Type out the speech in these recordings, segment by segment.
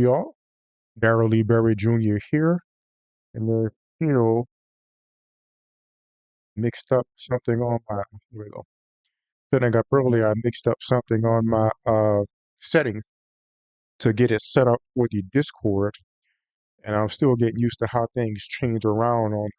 y'all. Darryl Lee Berry Jr. here, and then mixed up something on my here we go. Setting up earlier, I mixed up something on my settings to get it set up for the Discord, and I'm still getting used to how things change around on.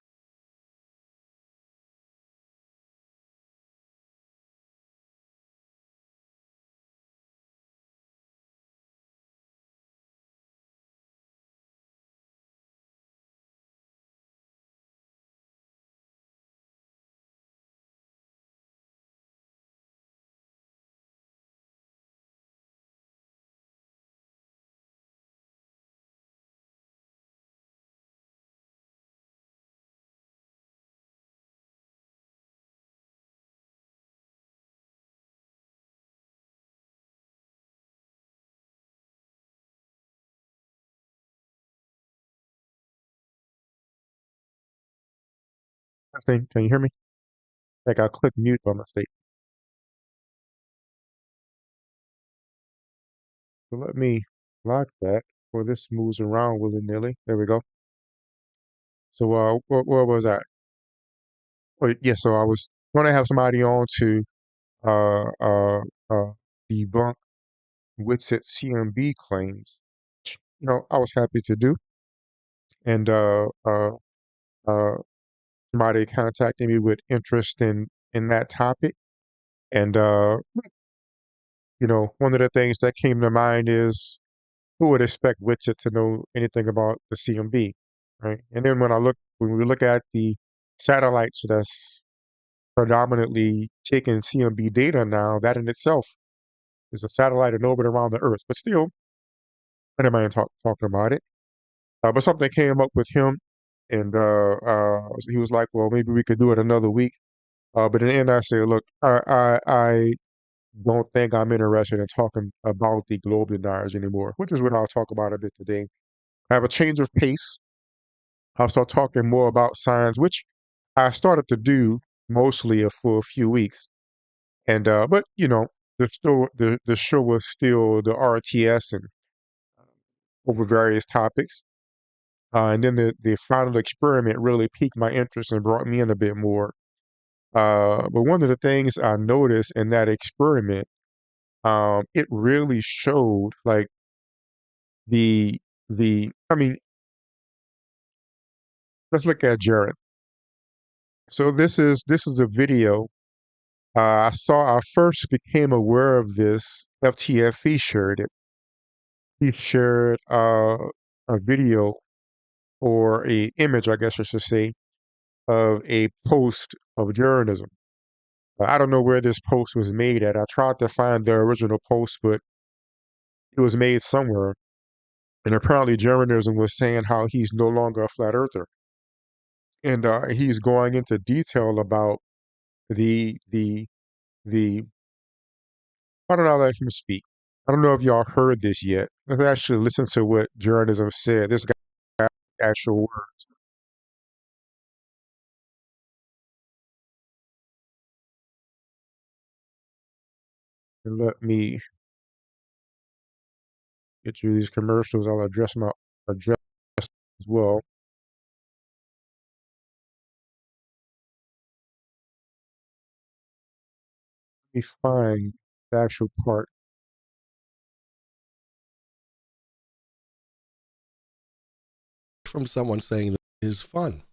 Can you hear me? Like I clicked mute by mistake. So let me lock that before this moves around willy-nilly. There we go. So where was I? Oh, yeah, so I was going to have somebody on to uh, uh, uh, debunk Witsit CMB claims. I was happy to do. And uh, somebody contacted me with interest in that topic. And one of the things that came to mind is who would expect Witsit to know anything about the CMB, right? And then when we look at the satellites that's predominantly taking CMB data now, that in itself is a satellite in orbit around the Earth. But still, I didn't mind talking about it. But something came up with him, and he was like, "Well, maybe we could do it another week." But in the end, I said, "Look, I don't think I'm interested in talking about the globe deniers anymore," which is what I'll talk about a bit today. I have a change of pace. I'll start talking more about science, which I started to do mostly for a few weeks. And but the show was still the RTS and over various topics. And then the final experiment really piqued my interest and brought me in a bit more. But one of the things I noticed in that experiment, it really showed like I mean, let's look at Jared. So this is a video. I first became aware of this. FTFE shared it. He shared a video or a image, I guess I should say, of a post of journalism. I don't know where this post was made at. I tried to find the original post, but it was made somewhere. And apparently, journalism was saying how he's no longer a flat earther, and he's going into detail about the the the. Why don't I let him speak? I don't know if y'all heard this yet. Let's actually listen to what journalism said. This guy actual words. And let me get through these commercials. I'll address as well. Let me find the actual part. From someone saying that it is fun.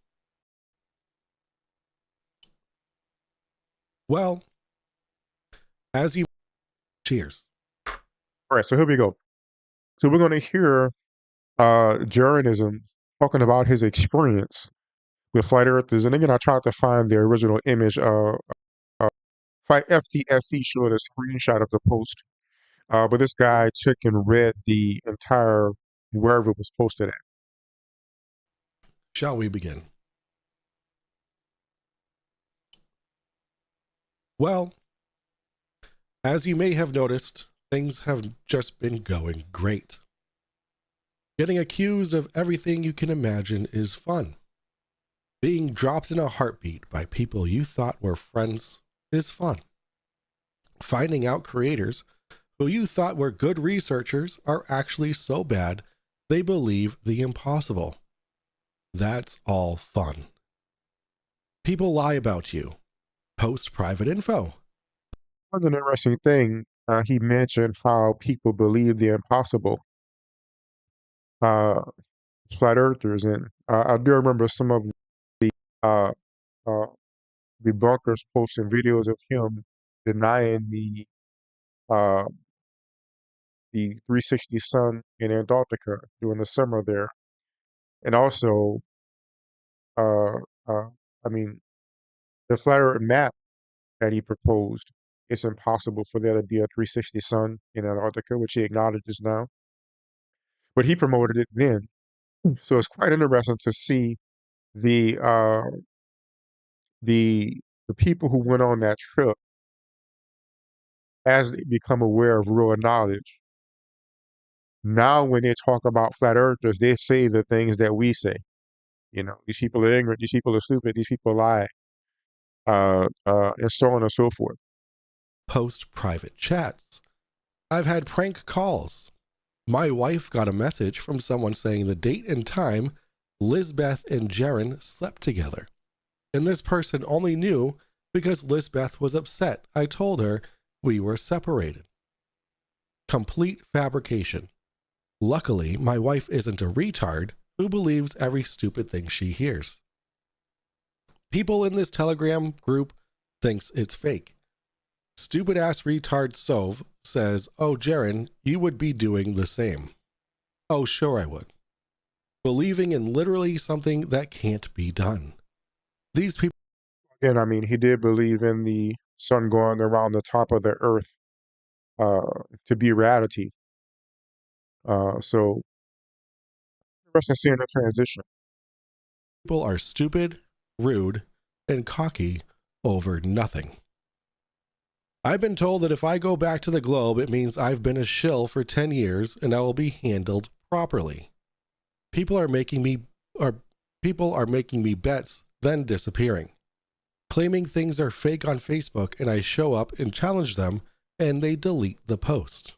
Well, as you cheers. All right, so here we go. So we're going to hear journalism talking about his experience with flight earthers. And again, I tried to find the original image. FTFE showed a screenshot of the post. But this guy took and read the entire wherever it was posted at. Shall we begin? Well, as you may have noticed, things have just been going great. Getting accused of everything you can imagine is fun. Being dropped in a heartbeat by people you thought were friends is fun. Finding out creators who you thought were good researchers are actually so bad They believe the impossible. That's all fun. People lie about you. Post private info. One interesting thing, he mentioned how people believe the impossible, uh, flat earthers, and I do remember some of the uh, uh, debunkers posting videos of him denying uh, the 360 sun in Antarctica during the summer there, and also, uh, uh, I mean, the flat Earth map that he proposed. It's impossible for there to be a 360 sun in Antarctica, which he acknowledges now, but he promoted it then. So it's quite interesting to see the uh, the the people who went on that trip as they become aware of real knowledge. Now, when they talk about flat earthers, they say the things that we say. You know, these people are ignorant, these people are stupid, these people lie, and so on and so forth. Post private chats. I've had prank calls. My wife got a message from someone saying the date and time Lisbeth and Jaren slept together. And this person only knew because Lisbeth was upset I told her we were separated. Complete fabrication. Luckily, my wife isn't a retard who believes every stupid thing she hears. People in this Telegram group thinks it's fake. Stupid ass retard Sove says, "Oh, Jaren, you would be doing the same." Oh, sure I would. Believing in literally something that can't be done. These people. Again, I mean, he did believe in the sun going around the top of the earth to be reality. So, interesting seeing the transition. People are stupid, rude, and cocky over nothing. I've been told that if I go back to the globe, it means I've been a shill for 10 years and I will be handled properly. People are making me bets, then disappearing. Claiming things are fake on Facebook, and I show up and challenge them and they delete the post.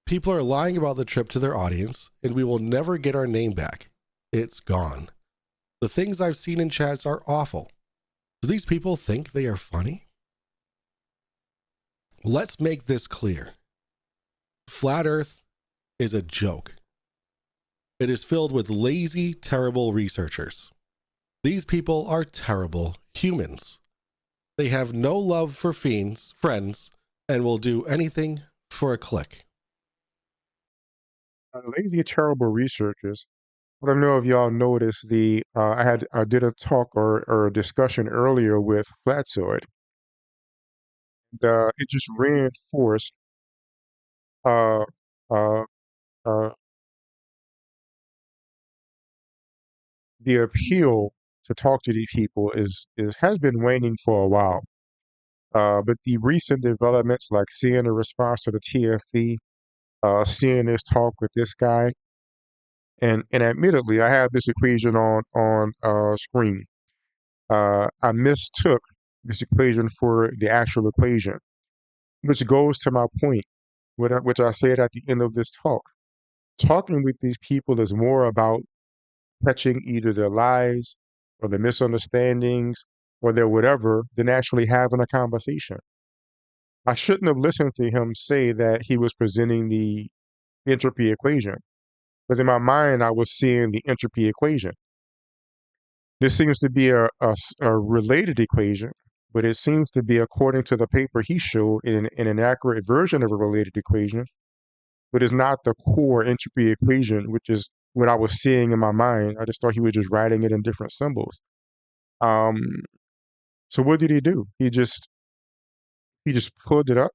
People are lying about the trip to their audience and we will never get our name back. It's gone. The things I've seen in chats are awful. Do these people think they are funny? Let's make this clear. Flat Earth is a joke. It is filled with lazy, terrible researchers. These people are terrible humans. They have no love for friends, and will do anything for a click. Lazy, terrible researchers. I don't know if y'all noticed I did a talk or a discussion earlier with Flatzoid. It just reinforced uh, uh, uh, the appeal to talk to these people is has been waning for a while. But the recent developments, like seeing the response to the TFE, seeing this talk with this guy, and admittedly, I have this equation on screen. I mistook this equation for the actual equation, which goes to my point, which I said at the end of this talk. Talking with these people is more about catching either their lies or their misunderstandings or their whatever than actually having a conversation. I shouldn't have listened to him say that he was presenting the entropy equation, because in my mind, I was seeing the entropy equation. This seems to be a related equation, but it seems to be, according to the paper he showed, an inaccurate version of a related equation, but it's not the core entropy equation, which is what I was seeing in my mind. I just thought he was just writing it in different symbols. Um, so what did he do? He just pulled it up,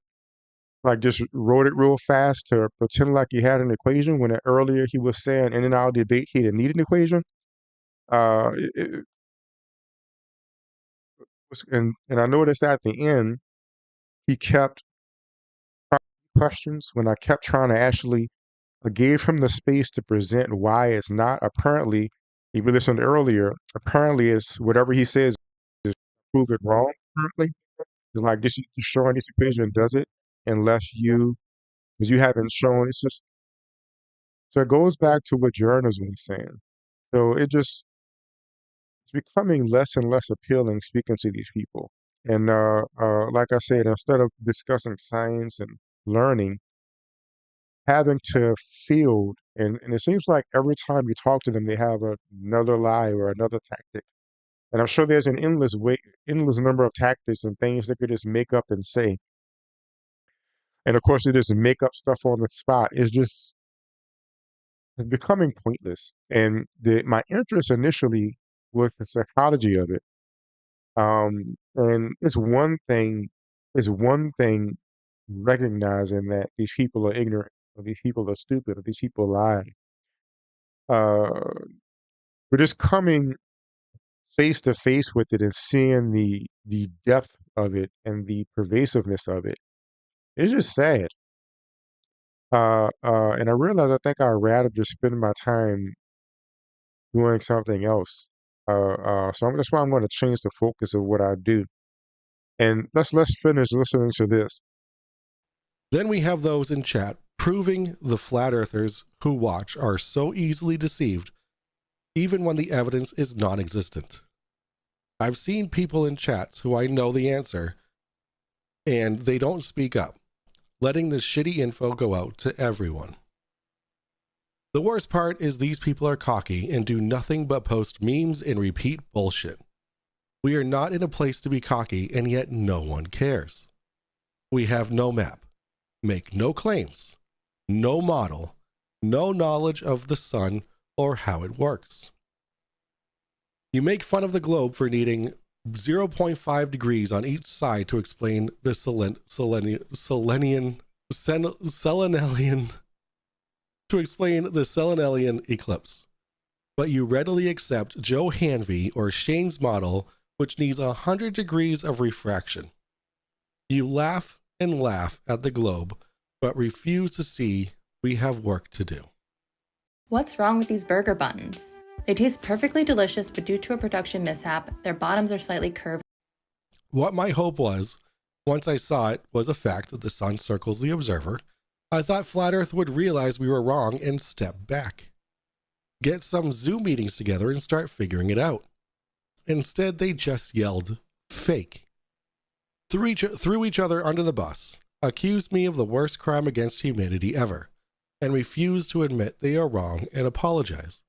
like just wrote it real fast to pretend like he had an equation when earlier he was saying in our debate he didn't need an equation. It was, and I noticed at the end he kept questions when I kept trying to actually I gave him the space to present why it's not. Apparently, if you listened earlier, apparently it's whatever he says is prove it wrong. Apparently, it's like this is just showing this equation does it unless you because you haven't shown it's just So it goes back to what journalism was saying. So it's becoming less and less appealing speaking to these people. And like I said, instead of discussing science and learning, having to field, and it seems like every time you talk to them, they have another lie or another tactic. And I'm sure there's an endless number of tactics and things they could just make up and say. And of course, they just make up stuff on the spot. It's becoming pointless. And my interest initially was the psychology of it. And it's one thing recognizing that these people are ignorant, or these people are stupid, or these people lie. Uh, but just coming face to face with it and seeing the depth of it and the pervasiveness of it, it's just sad. And I realize I think I'd rather just spend my time doing something else. That's why I'm going to change the focus of what I do. And let's finish listening to this. Then we have those in chat proving the flat earthers who watch are so easily deceived, even when the evidence is non existent. I've seen people in chats who I know the answer, and they don't speak up, letting the shitty info go out to everyone. The worst part is these people are cocky and do nothing but post memes and repeat bullshit. We are not in a place to be cocky, and yet no one cares. We have no map, make no claims, no model, no knowledge of the sun or how it works. You make fun of the globe for needing 0.5 degrees on each side to explain the Selenelian eclipse. But you readily accept Joe Hanvey or Shane's model, which needs 100 degrees of refraction. You laugh and laugh at the globe, but refuse to see we have work to do. What's wrong with these burger buns? They taste perfectly delicious, but due to a production mishap, their bottoms are slightly curved. What my hope was, once I saw it, was the fact that the sun circles the observer. I thought Flat Earth would realize we were wrong and step back. Get some Zoom meetings together and start figuring it out. Instead, they just yelled, fake. Threw each other under the bus, accused me of the worst crime against humanity ever, and refused to admit they are wrong and apologize.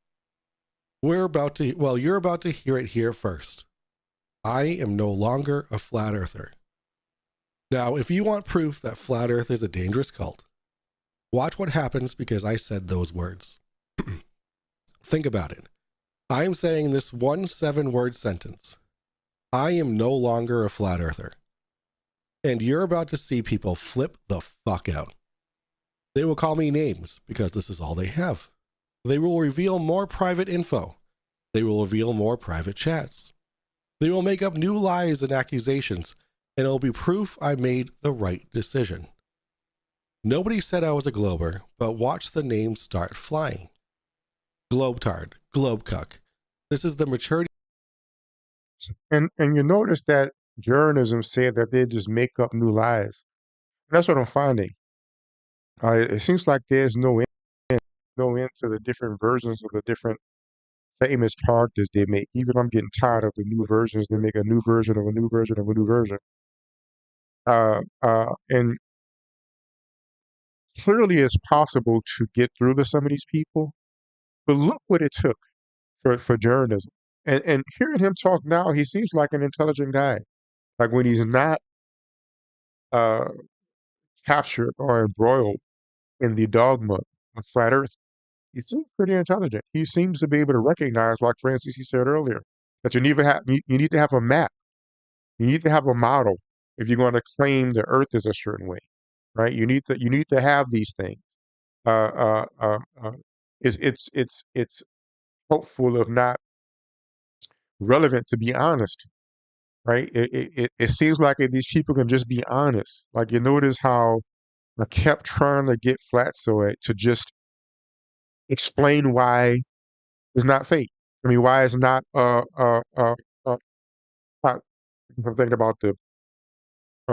You're about to hear it here first. I am no longer a flat earther. Now, if you want proof that flat earth is a dangerous cult, watch what happens because I said those words. Think about it. I am saying this 7-word sentence. I am no longer a flat earther. And you're about to see people flip the fuck out. They will call me names because this is all they have. They will reveal more private info. They will reveal more private chats. They will make up new lies and accusations, and it will be proof I made the right decision. Nobody said I was a glober, but watch the names start flying. Globetard, Globecuck. This is the maturity. And you notice that journalism said that they just make up new lies. And that's what I'm finding. It seems like there's no end to the different versions of the different famous characters they make. Even I'm getting tired of the new versions. They make a new version of a new version of a new version. And clearly it's possible to get through to some of these people, but look what it took for journalism. And hearing him talk now, he seems like an intelligent guy. Like when he's not uh, captured or embroiled in the dogma of flat Earth, he seems pretty intelligent. He seems to be able to recognize, like Francis, he said earlier, that you need to have a map. You need to have a model if you're going to claim the Earth is a certain way, right? You need to have these things. Uh, uh, uh, uh, it's hopeful, if not relevant, to be honest, right? It seems like if these people can just be honest. Like you notice how I kept trying to get Flatzoid to just explain why it's not fake. I mean, why it's not not, I'm thinking about the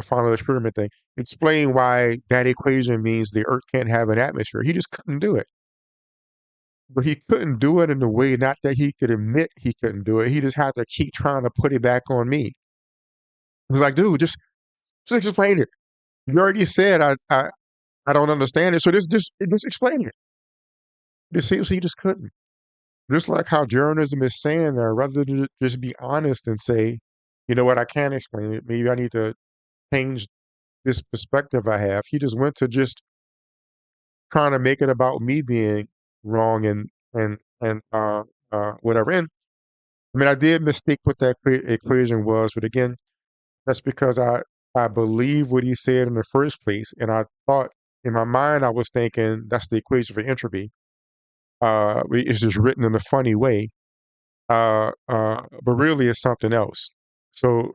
final experiment thing. Explain why that equation means the Earth can't have an atmosphere. He just couldn't do it. but he couldn't do it in a way, not that he could admit he couldn't do it. He just had to keep trying to put it back on me. He was like, dude, just explain it. You already said I don't understand it, so just explain it. It seems he just couldn't. Just like how journalism is saying there, rather than just be honest and say, you know what, I can't explain it. Maybe I need to change this perspective I have. He just went to just trying to make it about me being wrong and whatever. And I mean, I did mistake what that equation was, but again, that's because I believe what he said in the first place, and I thought in my mind I was thinking that's the equation for entropy. It's just written in a funny way, but really it's something else. So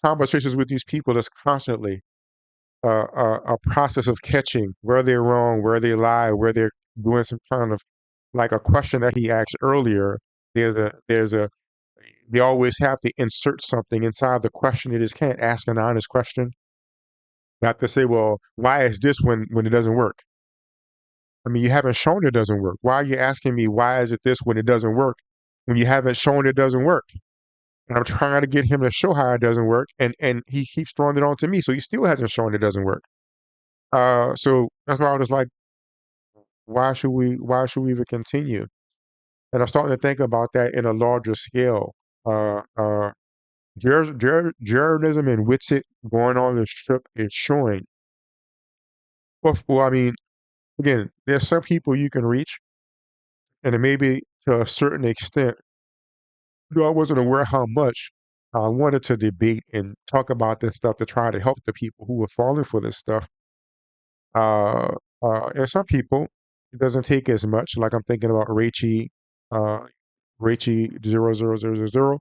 conversations with these people is constantly a process of catching where they're wrong, where they lie, where they're doing some kind of like a question that he asked earlier. There's a they always have to insert something inside the question. They just can't ask an honest question. Not to say, well, why is this when it doesn't work? I mean, you haven't shown it doesn't work. Why are you asking me why is it this when it doesn't work when you haven't shown it doesn't work? And I'm trying to get him to show how it doesn't work, and he keeps throwing it on to me, so he still hasn't shown it doesn't work. So that's why I was like, why should we even continue? And I'm starting to think about that in a larger scale. Journalism and Witsit going on this trip is showing. Well, I mean, again, there's some people you can reach, and maybe to a certain extent, I wasn't aware how much I wanted to debate and talk about this stuff to try to help the people who were falling for this stuff. Uh, and some people, it doesn't take as much. Like I'm thinking about uh, Rachie 00000.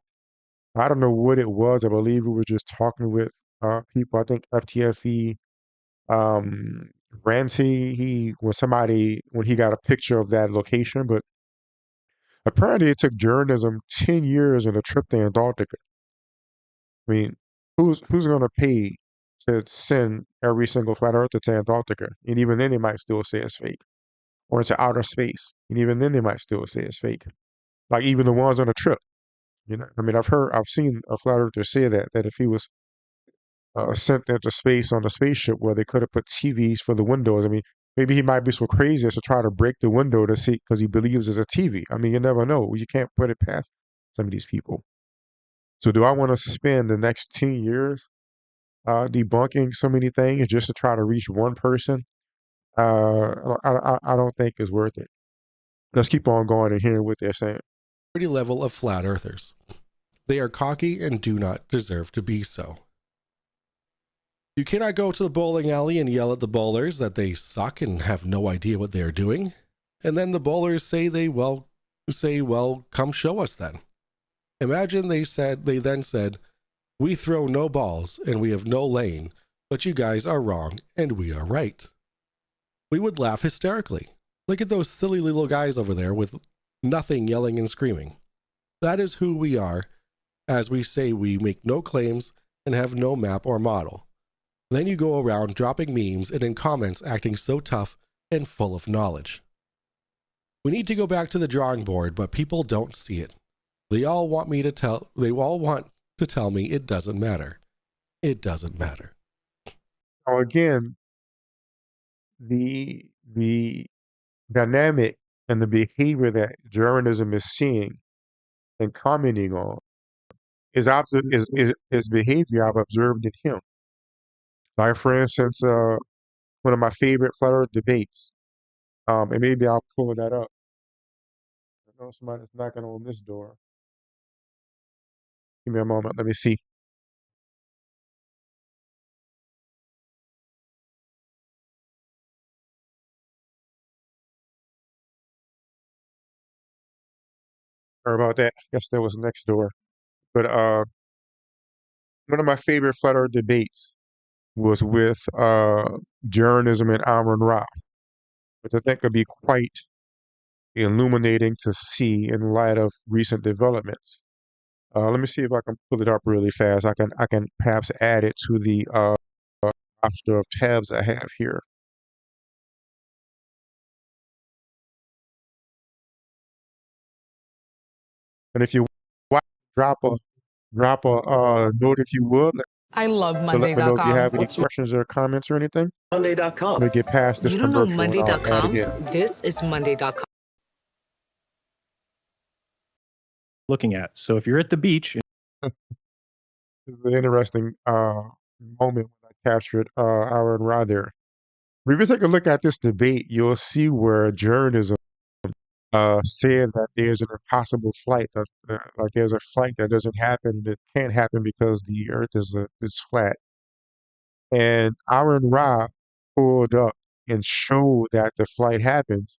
I don't know what it was. I believe we were just talking with people. I think FTFE, um, Rancy, when he got a picture of that location, but apparently it took journalism 10 years and a trip to Antarctica. I mean, who's going to pay to send every single flat earther to Antarctica? And even then, they might still say it's fake. Or into outer space. And even then, they might still say it's fake. Like even the ones on a trip. I mean, I've seen a flat earther say that if he was sent into space on a spaceship where they could have put TVs for the windows, I mean, maybe he might be so crazy as to try to break the window to see because he believes there's a TV. I mean, you never know. You can't put it past some of these people. So, do I want to spend the next 10 years debunking so many things just to try to reach one person? I don't think it's worth it. Let's keep on going and hearing what they're saying. Level of flat earthers. They are cocky and do not deserve to be so. You cannot go to the bowling alley and yell at the bowlers that they suck and have no idea what they are doing, and then the bowlers say, well, come show us then. Imagine they then said, we throw no balls and we have no lane, but you guys are wrong and we are right. We would laugh hysterically. Look at those silly little guys over there with nothing yelling and screaming. That is who we are, as we say we make no claims and have no map or model. Then you go around dropping memes and in comments acting so tough and full of knowledge. We need to go back to the drawing board, but people don't see it. They all want to tell me it doesn't matter. It doesn't matter. Now again, the dynamic and the behavior that journalism is seeing and commenting on is behavior I've observed in him. Like for instance, one of my favorite flat earth debates, and maybe I'll pull that up. I know somebody's knocking on this door. Give me a moment. Let me see. Sorry about that. Guess that was next door. But one of my favorite flat earth debates was with journalism and Amron Ra, which I think could be quite illuminating to see in light of recent developments. Let me see if I can pull it up really fast. I can perhaps add it to the roster of tabs I have here. And if you want, drop a note if you would. I love To let me know if you Monday.com. have any questions or comments or anything. Monday.com. Let me get past this You don't know commercial and I'll add it Monday.com? in. This is Monday.com. Looking at. So if you're at the beach, This is an interesting moment when I captured our Ra there. If you take a look at this debate, you'll see where journalism said that there's an impossible flight, that like there's a flight that doesn't happen, that can't happen because the Earth is flat. And Aaron Ra pulled up and showed that the flight happens,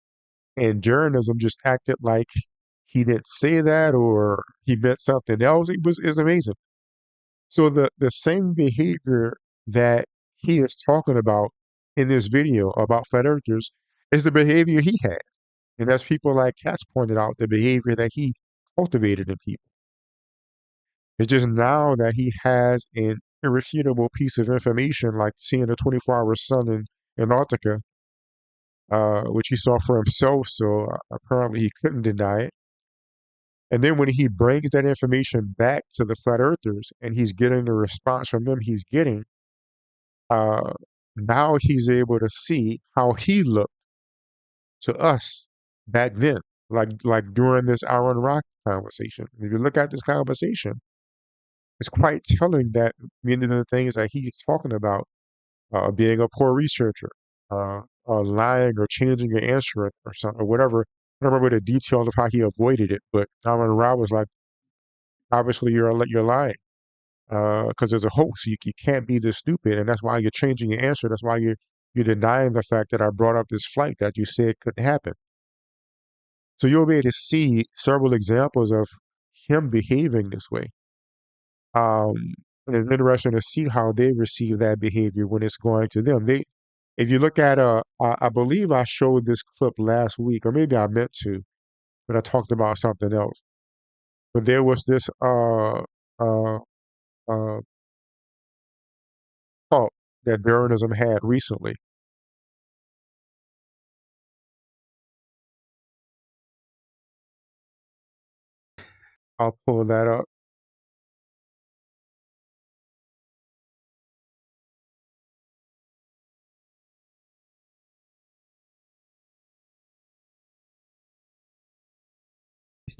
and journalism just acted like he didn't say that or he meant something else. It's amazing. So the same behavior that he is talking about in this video about flat earthers is the behavior he had. And as people like Katz pointed out, the behavior that he cultivated in people. It's just now that he has an irrefutable piece of information, like seeing the 24-hour sun in Antarctica, which he saw for himself, so apparently he couldn't deny it. And then when he brings that information back to the flat earthers and he's getting the response from them he's getting, now he's able to see how he looked to us back then, like during this Aaron Rock conversation. If you look at this conversation, it's quite telling that many of the things that he's talking about, being a poor researcher, lying or changing your answer or something or whatever. I don't remember the detail of how he avoided it, but Aaron Ra was like, obviously you're lying because there's a hoax. You can't be this stupid, and that's why you're changing your answer. That's why you're denying the fact that I brought up this flight that you said couldn't happen. So you'll be able to see several examples of him behaving this way. And it's interesting to see how they receive that behavior when it's going to them. If you look at, I believe I showed this clip last week, or maybe I meant to, but I talked about something else. But there was this uh, talk that Darwinism had recently. I'll pull that up.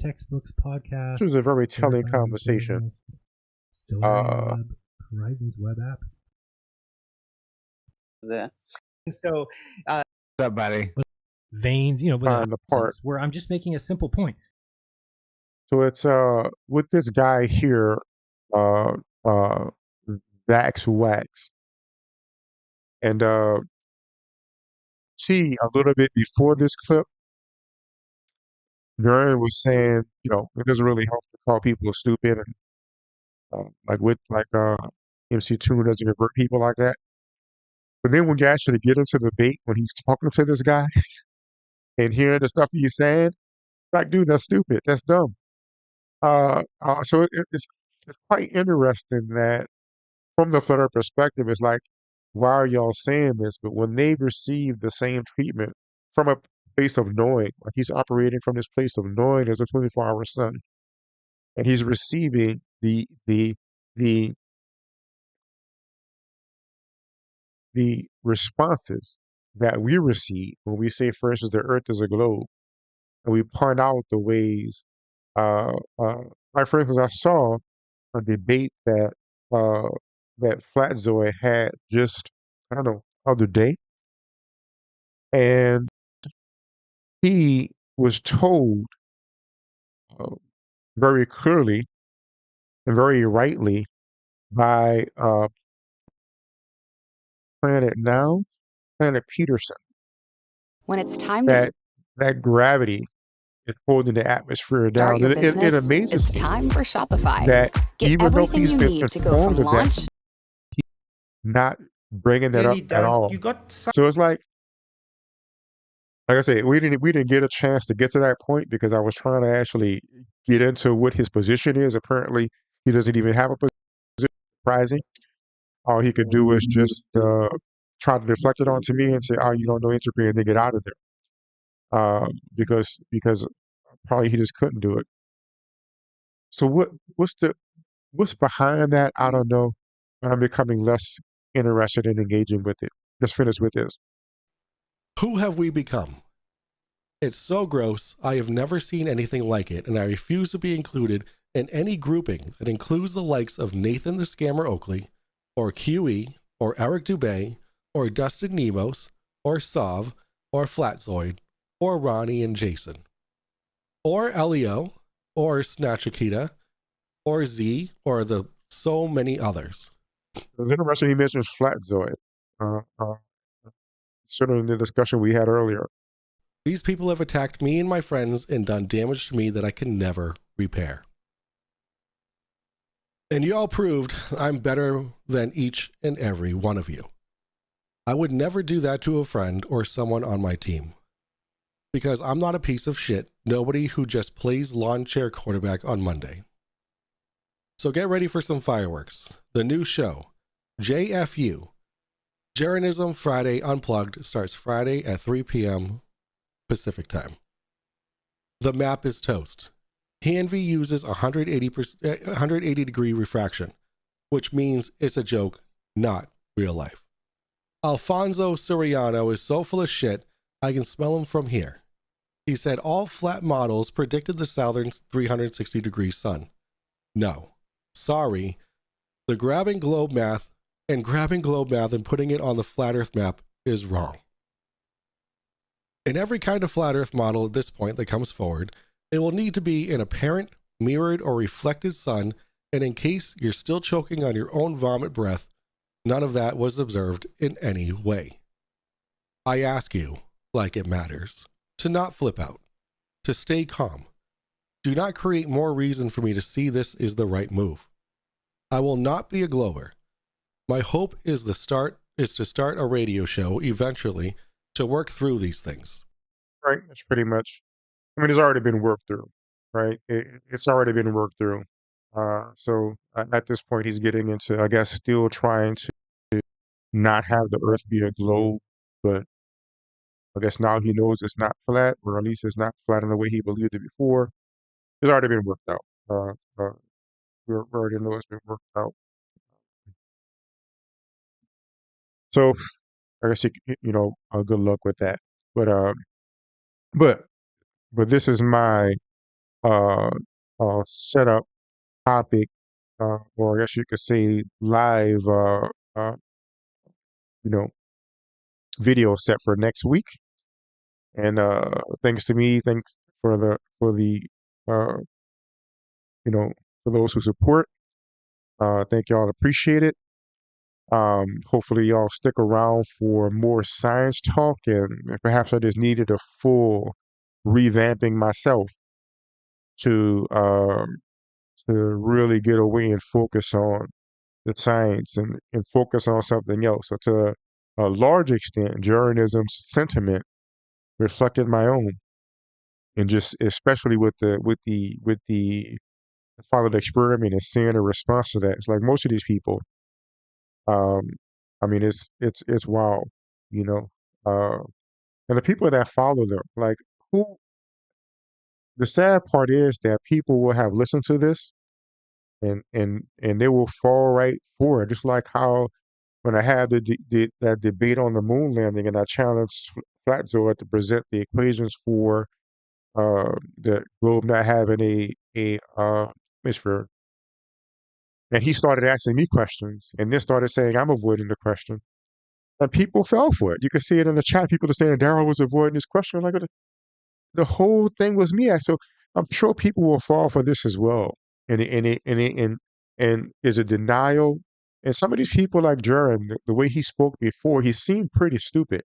Textbooks, podcasts. This was a very telling verifying conversation. Still Horizon's web app. So, what's up, buddy? Veins, with Find the part. where I'm just making a simple point. So it's with this guy here, Vax Wax. And see a little bit before this clip, Darryl was saying, it doesn't really help to call people stupid and MC2 doesn't convert people like that. But then when you actually get into the debate, when he's talking to this guy and hearing the stuff he's saying, like, dude, that's stupid. That's dumb. So it's quite interesting that from the flat earth perspective, it's like, why are y'all saying this? But when they receive the same treatment from a place of knowing, like he's operating from this place of knowing there's a 24-hour sun, and he's receiving the responses that we receive when we say, for instance, the Earth is a globe, and we point out the ways. Like for instance, I saw a debate that Flatzoid had just, I don't know, other day, and he was told very clearly and very rightly by Planet Peterson, When it's time to that gravity is holding the atmosphere start down. your And it business, amazes it's me time for Shopify. that Get even though everything he's you been need to go from informed of that, launch. he's not bringing that up at all. So it's like I said, we didn't get a chance to get to that point because I was trying to actually get into what his position is. Apparently, he doesn't even have a position. Surprising. All he could do is just try to deflect it onto me and say, "Oh, you don't know entropy," and then get out of there. Because probably he just couldn't do it. So what's behind that? I don't know. But I'm becoming less interested in engaging with it. Let's finish with this. Who have we become? It's so gross, I have never seen anything like it, and I refuse to be included in any grouping that includes the likes of Nathan the Scammer Oakley, or QE, or Eric Dubay, or Dustin Nemos, or Sav, or Flatzoid, or Ronnie and Jason, or Elio, or Snatchakita, or Z, or the so many others. It was interesting he mentions Flatzoid. Certainly in the discussion we had earlier. These people have attacked me and my friends and done damage to me that I can never repair. And you all proved I'm better than each and every one of you. I would never do that to a friend or someone on my team. Because I'm not a piece of shit, nobody who just plays lawn chair quarterback on Monday. So get ready for some fireworks. The new show, JFU, Jeranism Friday Unplugged, starts Friday at 3 p.m. Pacific time. The map is toast. Hanvi uses 180 degree refraction, which means it's a joke, not real life. Alfonso Soriano is so full of shit, I can smell him from here. He said all flat models predicted the southern 360 degree sun. No. Sorry. The grabbing globe math and putting it on the flat earth map is wrong. In every kind of flat earth model at this point that comes forward, it will need to be an apparent, mirrored, or reflected sun, and in case you're still choking on your own vomit breath, none of that was observed in any way. I ask you, like it matters, to not flip out, to stay calm. Do not create more reason for me to see this is the right move. I will not be a glober. My hope is to start a radio show eventually to work through these things. Right. That's pretty much. I mean, it's already been worked through. Right. It's already been worked through. So at this point, he's getting into, I guess, still trying to not have the Earth be a globe, but I guess now he knows it's not flat, or at least it's not flat in the way he believed it before. It's already been worked out. We already know it's been worked out. So I guess good luck with that. But but this is my uh setup topic, or I guess you could say live uh you know video set for next week. And thanks to me, thanks for the uh for those who support. Thank y'all, appreciate it. Hopefully y'all stick around for more science talk, and perhaps I just needed a full revamping myself to really get away and focus on the science and focus on something else. So to a large extent, Jeranism's sentiment reflected my own, and just especially with the follow the experiment and seeing a response to that. It's like most of these people, um, I mean, it's wild, you know. Uh, and the people that follow them, like who. The sad part is that people will have listened to this and they will fall right for it. Just like how when I had that debate on the moon landing and I challenged Flatzoid to present the equations for the globe not having a hemisphere, and he started asking me questions and then started saying I'm avoiding the question, and people fell for it. You can see it in the chat. People are saying Darryl was avoiding this question. Like the whole thing was me. So I'm sure people will fall for this as well. And is a denial. And some of these people like Jaron, the way he spoke before, he seemed pretty stupid.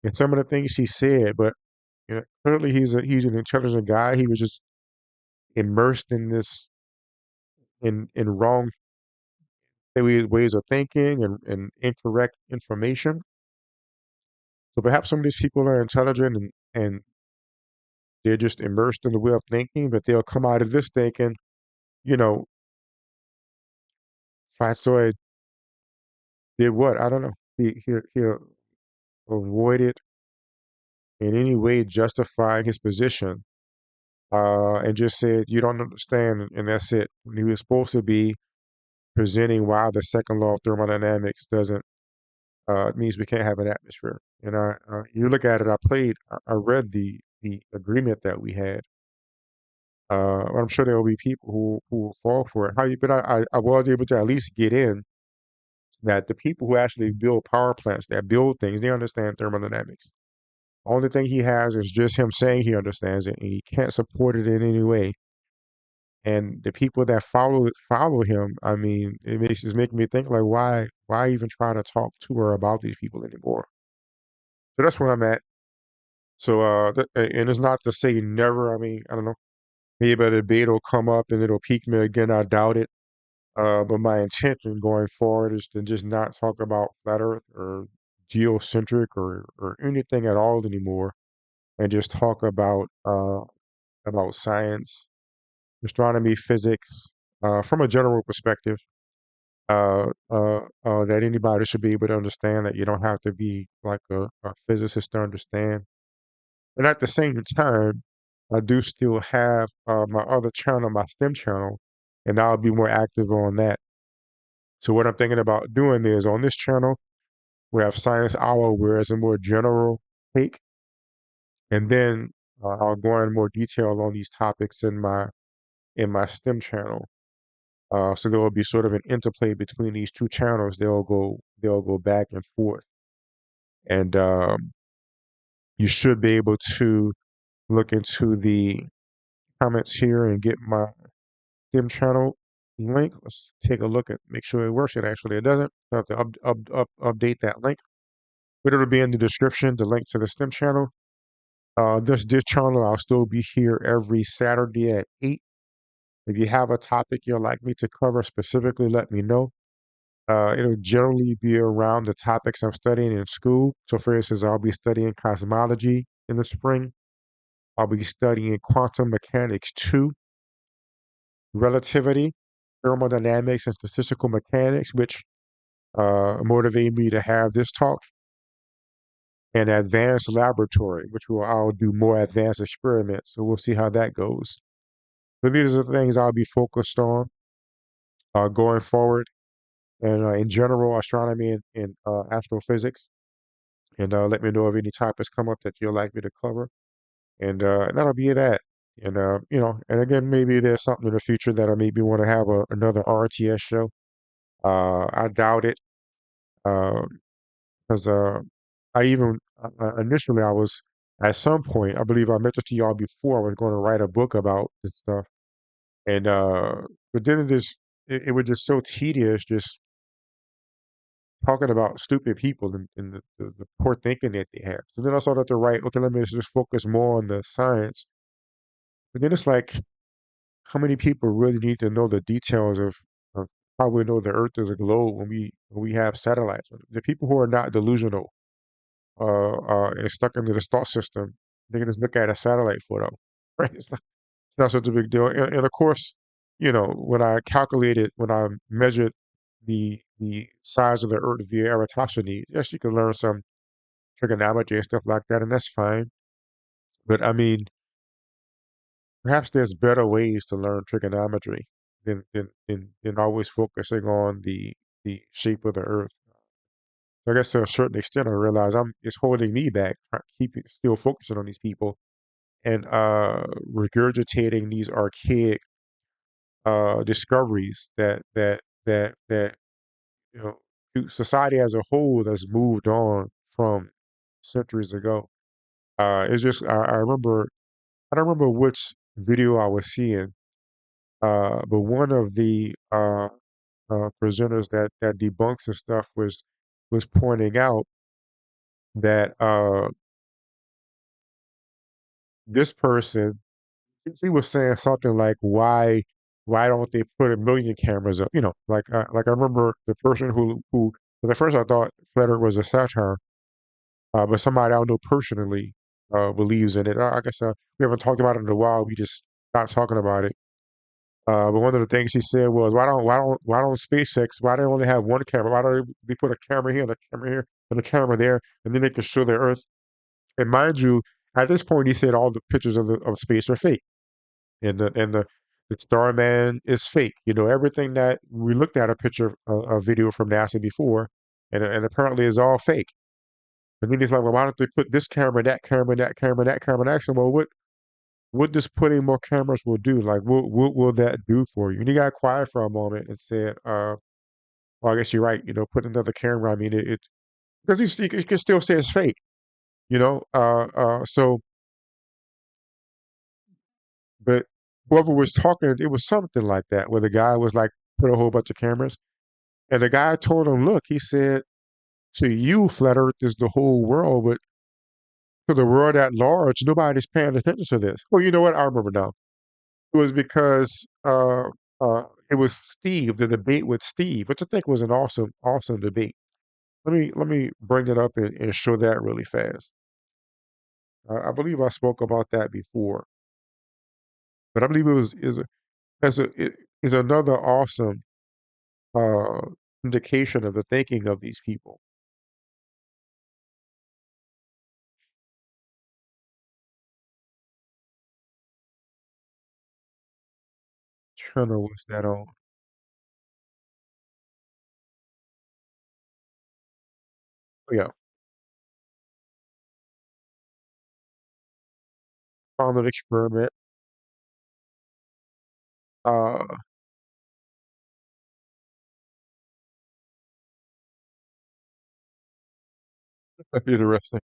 And some of the things he said, but clearly he's an intelligent guy. He was just immersed in this in wrong ways of thinking and incorrect information. So perhaps some of these people are intelligent and they're just immersed in the way of thinking, but they'll come out of this thinking, you know, Flatzoid did what? I don't know. He'll avoid it in any way justifying his position and just said, "You don't understand," and that's it. When he was supposed to be presenting why the second law of thermodynamics doesn't means we can't have an atmosphere. And you look at it. I read the agreement that we had. I'm sure there will be people who will fall for it. But I was able to at least get in that the people who actually build power plants, that build things, they understand thermodynamics. Only thing he has is just him saying he understands it, and he can't support it in any way. And the people that follow him, I mean, it's making me think like, why even try to talk to or about these people anymore? So that's where I'm at. So, and it's not to say never. I mean, I don't know. Maybe a debate will come up and it'll pique me again. I doubt it. But my intention going forward is to just not talk about flat Earth or geocentric or anything at all anymore, and just talk about science, astronomy, physics, from a general perspective. That anybody should be able to understand, that you don't have to be like a physicist to understand. And at the same time, I do still have my other channel, my STEM channel, and I'll be more active on that. So what I'm thinking about doing is on this channel, we have Science Hour, where it's a more general take, and then I'll go in more detail on these topics in my STEM channel. So there will be sort of an interplay between these two channels. They'll go back and forth, and you should be able to look into the comments here and get my STEM channel link. Let's take a look at, make sure it works. It doesn't. I have to update that link, but it'll be in the description. The link to the STEM channel. This channel, I'll still be here every Saturday at 8. If you have a topic you'd like me to cover specifically, let me know. It'll generally be around the topics I'm studying in school. So, for instance, I'll be studying cosmology in the spring. I'll be studying quantum mechanics 2, relativity, thermodynamics, and statistical mechanics, which motivated me to have this talk, and advanced laboratory, which I'll do more advanced experiments. So we'll see how that goes. So these are the things I'll be focused on going forward, and in general, astronomy and astrophysics. And let me know if any topics come up that you'd like me to cover, and that'll be that. And and again, maybe there's something in the future that I maybe want to have another RTS show. I doubt it, because I even initially I was, at some point, I believe I mentioned to y'all before, I was going to write a book about this stuff, and but then it was just so tedious, just talking about stupid people and the poor thinking that they have. So then I started to write, okay, let me just focus more on the science. But then it's like, how many people really need to know the details of how we know the Earth is a globe when we have satellites? The people who are not delusional and stuck into the star system, they can just look at a satellite photo, right? It's not such a big deal. And of course, when I measured the size of the Earth via Eratosthenes, yes, you can learn some trigonometry and stuff like that, and that's fine. But I mean, perhaps there's better ways to learn trigonometry than always focusing on the shape of the Earth. So I guess to a certain extent, I realize it's holding me back, still focusing on these people and regurgitating these archaic discoveries that you know society as a whole has moved on from centuries ago. It's just I don't remember which video I was seeing, but one of the presenters that debunks and stuff was pointing out that this person, he was saying something like, why don't they put 1 million cameras up? Like I remember the person who, because at first I thought Flat Earth was a satire, but somebody I know personally believes in it. I guess we haven't talked about it in a while. We just stopped talking about it. But one of the things he said was, why don't SpaceX, why they only have one camera? Why don't they put a camera here and a camera here and a camera there, and then they can show the Earth? And mind you, at this point, he said all the pictures of space are fake. and the Starman is fake. You know, everything that we looked at a video from NASA before, and apparently is all fake. And then he's like, well, why don't they put this camera, that camera, that camera, that camera? And actually, well, what does putting more cameras will do? Like, what will that do for you? And he got quiet for a moment and said, well, I guess you're right. You know, put another camera. I mean, it because he can still say it's fake. You know, so but whoever was talking, it was something like that, where the guy was like, put a whole bunch of cameras. And the guy told him, look, he said, to you, flat earth is the whole world, but to the world at large, nobody's paying attention to this. Well, you know what? I remember now. It was because it was Steve, the debate with Steve, which I think was an awesome debate. Let me bring it up and show that really fast. I believe I spoke about that before, but I believe it is another awesome uh, indication of the thinking of these people. Channel was that on? Oh, yeah, found an experiment. Uh, interesting.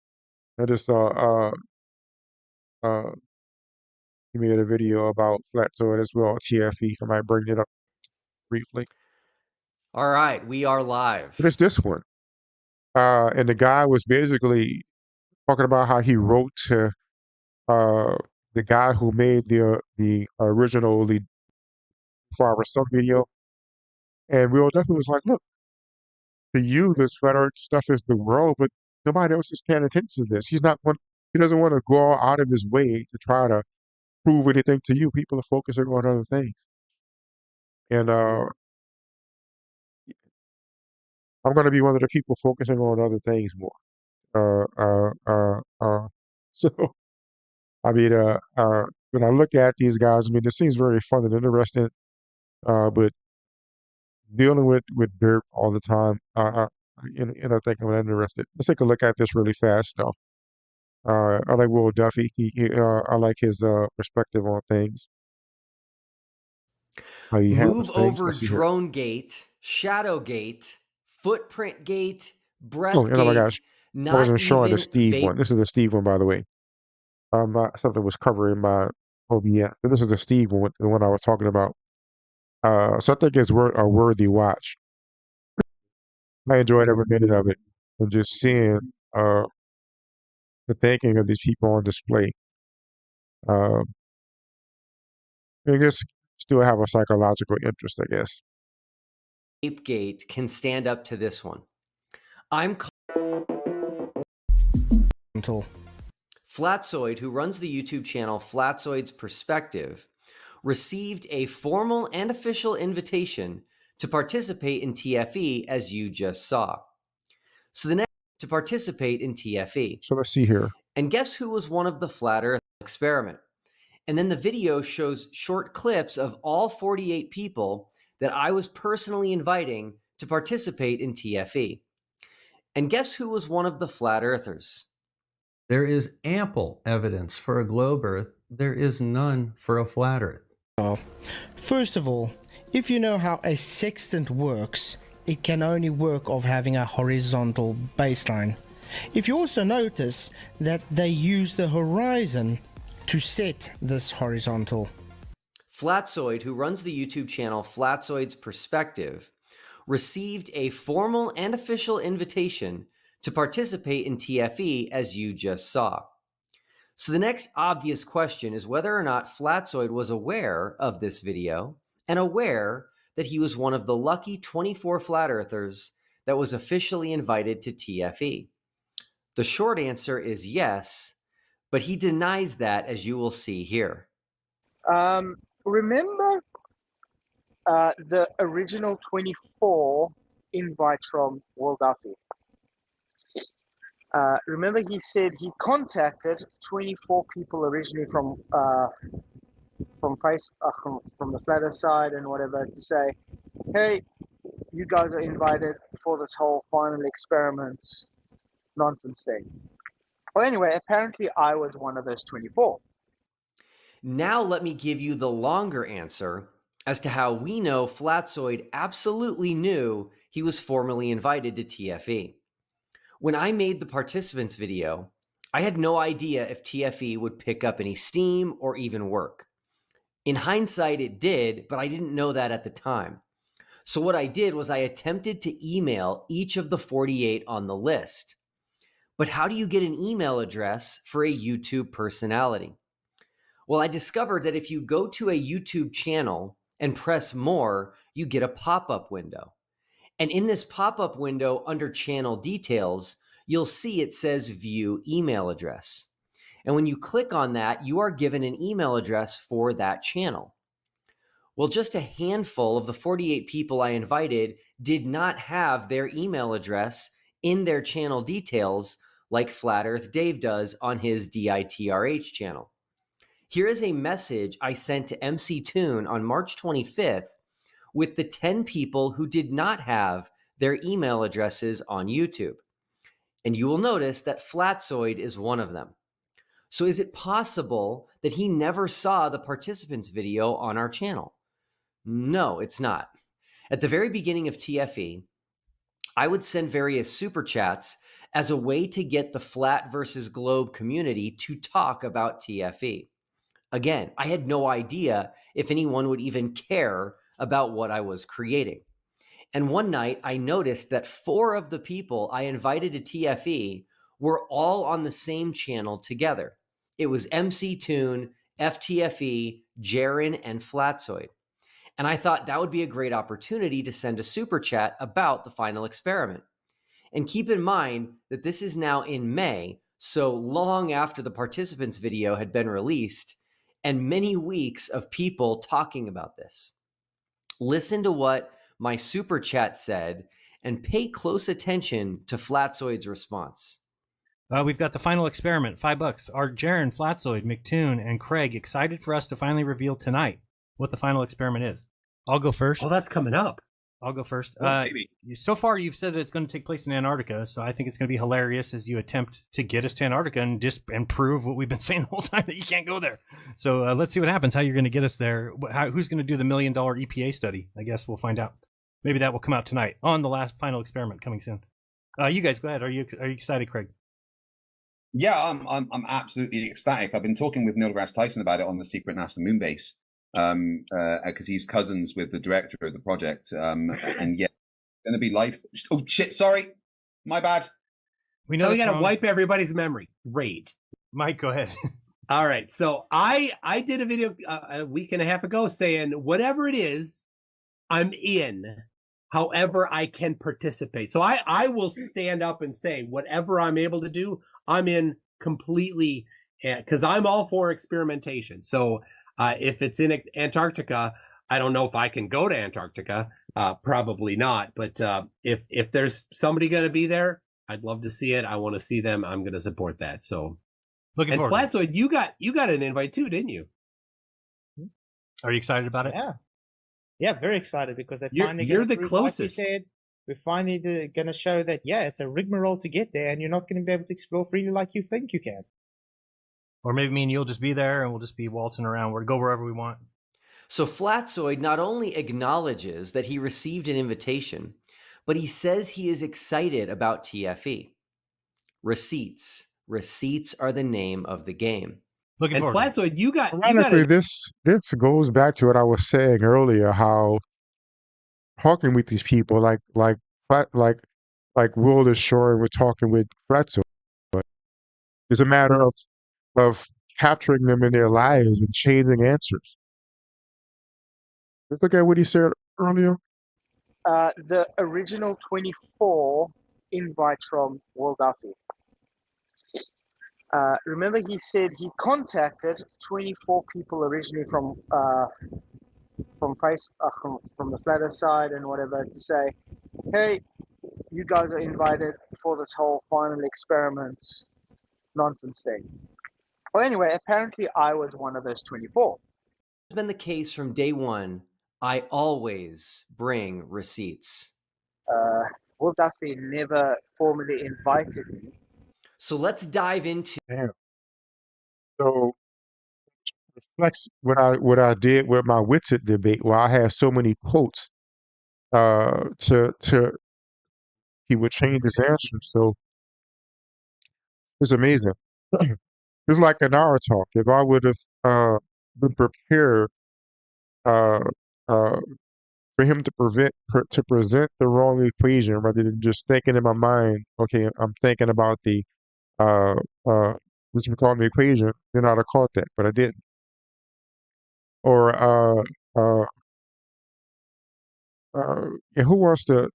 I just saw he made a video about Flatzoid as well, TFE. I might bring it up briefly. All right, we are live. But it's this one. And the guy was basically talking about how he wrote to the guy who made the original lead for our sub video. And Will definitely was like, look, to you, this flat earth stuff is the world, but nobody else is paying attention to this. He doesn't want to go all out of his way to try to prove anything to you. People are focusing on other things. And I'm going to be one of the people focusing on other things more. So, I mean, when I look at these guys, I mean, this seems very fun and interesting, but dealing with dirt all the time, I think I'm interested. Let's take a look at this really fast, though. I like Will Duffy. I like his perspective on things. How he handles Move things. over Let's see here. Drone Gate, Shadow Gate, Footprint Gate, Oh, Breath and oh my gosh, Gate, I wasn't not showing the even Steve vape. one. This is the Steve one, by the way. Something was covering my OBS, but this is the Steve one, the one I was talking about. So I think it's a worthy watch. I enjoyed every minute of it, and just seeing the thinking of these people on display. Uh, I guess still have a psychological interest, I guess. Vape Gate can stand up to this one. I'm Flatzoid, who runs the YouTube channel Flatzoid's Perspective, received a formal and official invitation to participate in TFE, as you just saw. So the next to participate in TFE. So let's see here. And guess who was one of the flat Earth experiment? And then the video shows short clips of all 48 people that I was personally inviting to participate in TFE. And guess who was one of the flat earthers? There is ample evidence for a globe Earth. There is none for a flat Earth. First of all, if you know how a sextant works, it can only work of having a horizontal baseline. If you also notice that they use the horizon to set this horizontal. Flatzoid, who runs the YouTube channel Flatzoid's Perspective, received a formal and official invitation to participate in TFE, as you just saw. So the next obvious question is whether or not Flatzoid was aware of this video and aware that he was one of the lucky 24 flat earthers that was officially invited to TFE. The short answer is yes, but he denies that, as you will see here. Remember the original 24 invite from Will Duffy? Remember he said he contacted 24 people originally from from the flat Earth side and whatever to say, hey, you guys are invited for this whole final experiment nonsense thing. Well, anyway, apparently I was one of those 24. Now let me give you the longer answer as to how we know Flatzoid absolutely knew he was formally invited to TFE. When I made the participants video, I had no idea if TFE would pick up any steam or even work. In hindsight, it did, but I didn't know that at the time. So what I did was I attempted to email each of the 48 on the list. But how do you get an email address for a YouTube personality? Well, I discovered that if you go to a YouTube channel and press more, you get a pop-up window. And in this pop-up window under channel details, you'll see it says view email address. And when you click on that, you are given an email address for that channel. Well, just a handful of the 48 people I invited did not have their email address in their channel details like Flat Earth Dave does on his DITRH channel. Here is a message I sent to MC Toon on March 25th with the 10 people who did not have their email addresses on YouTube. And you will notice that Flatzoid is one of them. So is it possible that he never saw the participants video on our channel? No, it's not. At the very beginning of TFE, I would send various super chats as a way to get the flat versus globe community to talk about TFE. Again, I had no idea if anyone would even care about what I was creating. And one night I noticed that 4 of the people I invited to TFE were all on the same channel together. It was MC Toon, FTFE, Jaren, and Flatzoid. And I thought that would be a great opportunity to send a super chat about the final experiment. And keep in mind that this is now in May, so long after the participants video had been released, and many weeks of people talking about this. Listen to what my super chat said and pay close attention to Flatzoid's response. We've got the final experiment, $5. Are Jaren, Flatzoid, McToon, and Craig excited for us to finally reveal tonight what the final experiment is? I'll go first. Oh, that's coming up. I'll go first. Maybe. So far, you've said that it's going to take place in Antarctica, so I think it's going to be hilarious as you attempt to get us to Antarctica and prove what we've been saying the whole time, that you can't go there. So let's see what happens, how you're going to get us there. Who's going to do the $1 million EPA study? I guess we'll find out. Maybe that will come out tonight on the last final experiment coming soon. You guys, go ahead. Are you excited, Craig? Yeah, I'm absolutely ecstatic. I've been talking with Neil deGrasse Tyson about it on the secret NASA moon base, because he's cousins with the director of the project. And yeah, going to be live. Oh shit! Sorry, my bad. We know we got to wipe everybody's memory. Great, Mike, go ahead. All right, so I did a video a week and a half ago saying whatever it is, I'm in. However, I can participate. So I will stand up and say whatever I'm able to do, I'm in completely, because I'm all for experimentation. So if it's in Antarctica, I don't know if I can go to Antarctica. Probably not. But if there's somebody going to be there, I'd love to see it. I want to see them. I'm going to support that. So looking forward. And Flatzoid, you got an invite too, didn't you? Are you excited about it? Yeah, very excited because they finally you're the closest. Like you said, we're finally going to show that it's a rigmarole to get there, and you're not going to be able to explore freely like you think you can. Or maybe me and you'll just be there, and we'll just be waltzing around. We'll go wherever we want. So Flatzoid not only acknowledges that he received an invitation, but he says he is excited about TFE. Receipts. Receipts are the name of the game. Looking forward. Flatzoid, you got this goes back to what I was saying earlier, how talking with these people like Will is sure we're talking with Flatzoid, but it's a matter of capturing them in their lives and changing answers. Let's look at what he said earlier. The original 24 invites from Will Duffy. Remember, he said he contacted 24 people originally from the flat Earth side and whatever to say, hey, you guys are invited for this whole final experiment nonsense thing. Well, anyway, apparently I was one of those 24. It's been the case from day one. I always bring receipts. Will Duffy never formally invited me. So let's dive into. Damn. So reflects what I did with my Witsit debate, where I had so many quotes. To he would change his answer. So it's amazing. It's like an hour talk. If I would have been prepared uh, uh, for him to present the wrong equation rather than just thinking in my mind, okay, I'm thinking about the uh, what's we call the equation, then I'd have caught that, but I didn't. Or uh, and who wants to?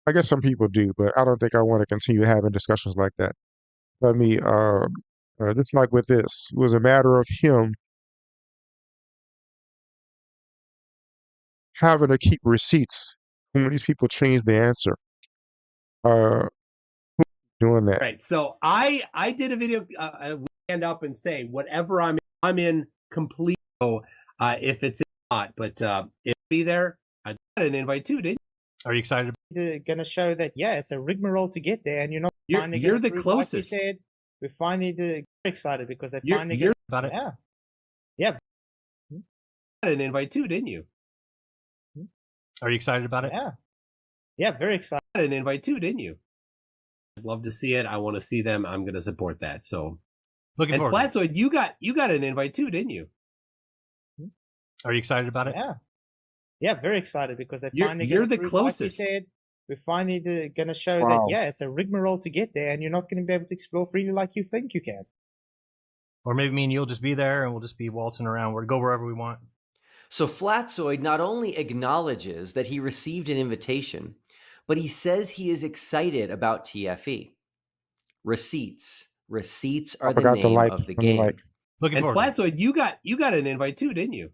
I guess some people do, but I don't think I want to continue having discussions like that. Let me, just like with this, it was a matter of him having to keep receipts when these people change the answer. Doing that. Right. So I did a video. Stand up and say whatever I'm in complete. So if it's not, but if be there, I got an invite too, didn't you? Are you excited? They're going to show that, yeah, it's a rigmarole to get there, and you're not finally You're gonna the prove, like you closest. said, we're finally excited because they You're- finally you're get about it. Yeah. Yeah. Got an invite too, didn't you? Are you excited about it? Yeah. Yeah, very excited. Got an invite too, didn't you? I'd love to see it. I want to see them. I'm going to support that. So Looking and forward. Flatzoid, you got an invite too, didn't you? Are you excited about it? Yeah. Yeah, very excited because they You're- finally you're gonna the prove, closest. Like you said, we're finally going to show that, Wow. yeah, it's a rigmarole to get there, and you're not going to be able to explore freely like you think you can. Or maybe me and you'll just be there and we'll just be waltzing around. We'll go wherever we want. So Flatzoid not only acknowledges that he received an invitation, but he says he is excited about TFE. Receipts. Receipts I are the forgot to name like. of the Let me game. like. Looking And forward. Flatzoid, you got an invite too, didn't you?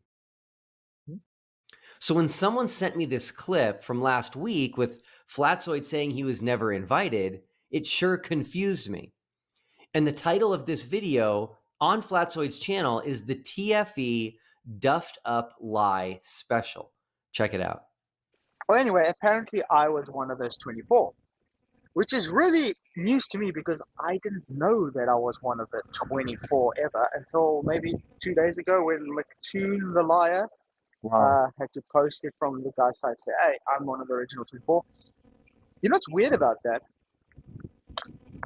So when someone sent me this clip from last week with Flatzoid saying he was never invited, it sure confused me. And the title of this video on Flatzoid's channel is the TFE Duffed Up Lie Special. Check it out. Well, anyway, apparently I was one of those 24, which is really news to me because I didn't know that I was one of the 24 ever until maybe 2 days ago when McToon the liar Wow. had to post it from the guy's side, say, hey, I'm one of the original 24. You know what's weird about that?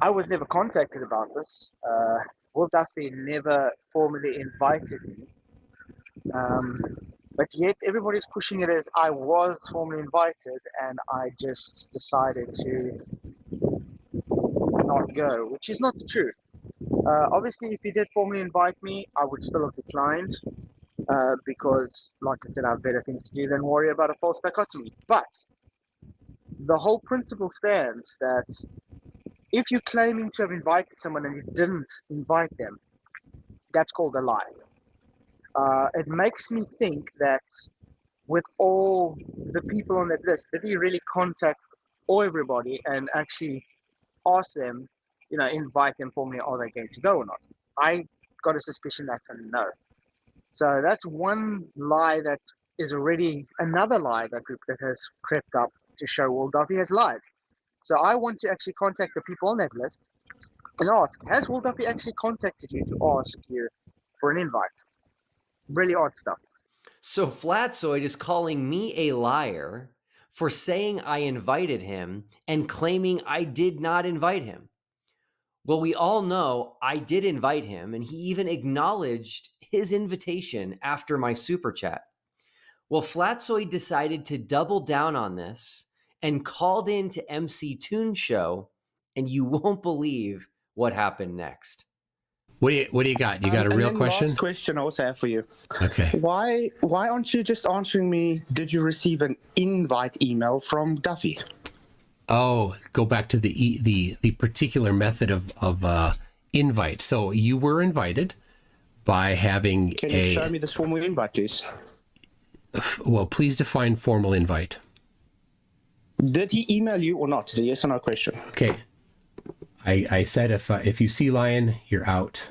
I was never contacted about this. Will Duffy never formally invited me. But yet everybody's pushing it as I was formally invited and I just decided to not go, which is not the truth. Obviously, if he did formally invite me, I would still have declined because, like I said, I have better things to do than worry about a false dichotomy. But the whole principle stands that if you're claiming to have invited someone and you didn't invite them, that's called a lie. It makes me think that with all the people on that list, did he really contact everybody and actually ask them, invite them formally, are they going to go or not? I got a suspicion that's a no. So that's one lie that is already another lie that has crept up to show Will Duffy has lied. So I want to actually contact the people on that list and ask, has Will Duffy actually contacted you to ask you for an invite? Really odd stuff. So Flatzoid is calling me a liar for saying I invited him and claiming I did not invite him. Well, we all know I did invite him, and he even acknowledged his invitation after my super chat. Well, Flatzoid decided to double down on this and called in to MC Toon's show, and you won't believe what happened next. What do you got? You got a real question? Last question I also have for you. Okay. Why aren't you just answering me? Did you receive an invite email from Duffy? Oh, go back to the particular method of invite. So you were invited by having Can you show me this formal invite, please? Well, please define formal invite. Did he email you or not? It's a yes or no question. Okay. I said if you see Lion, you're out.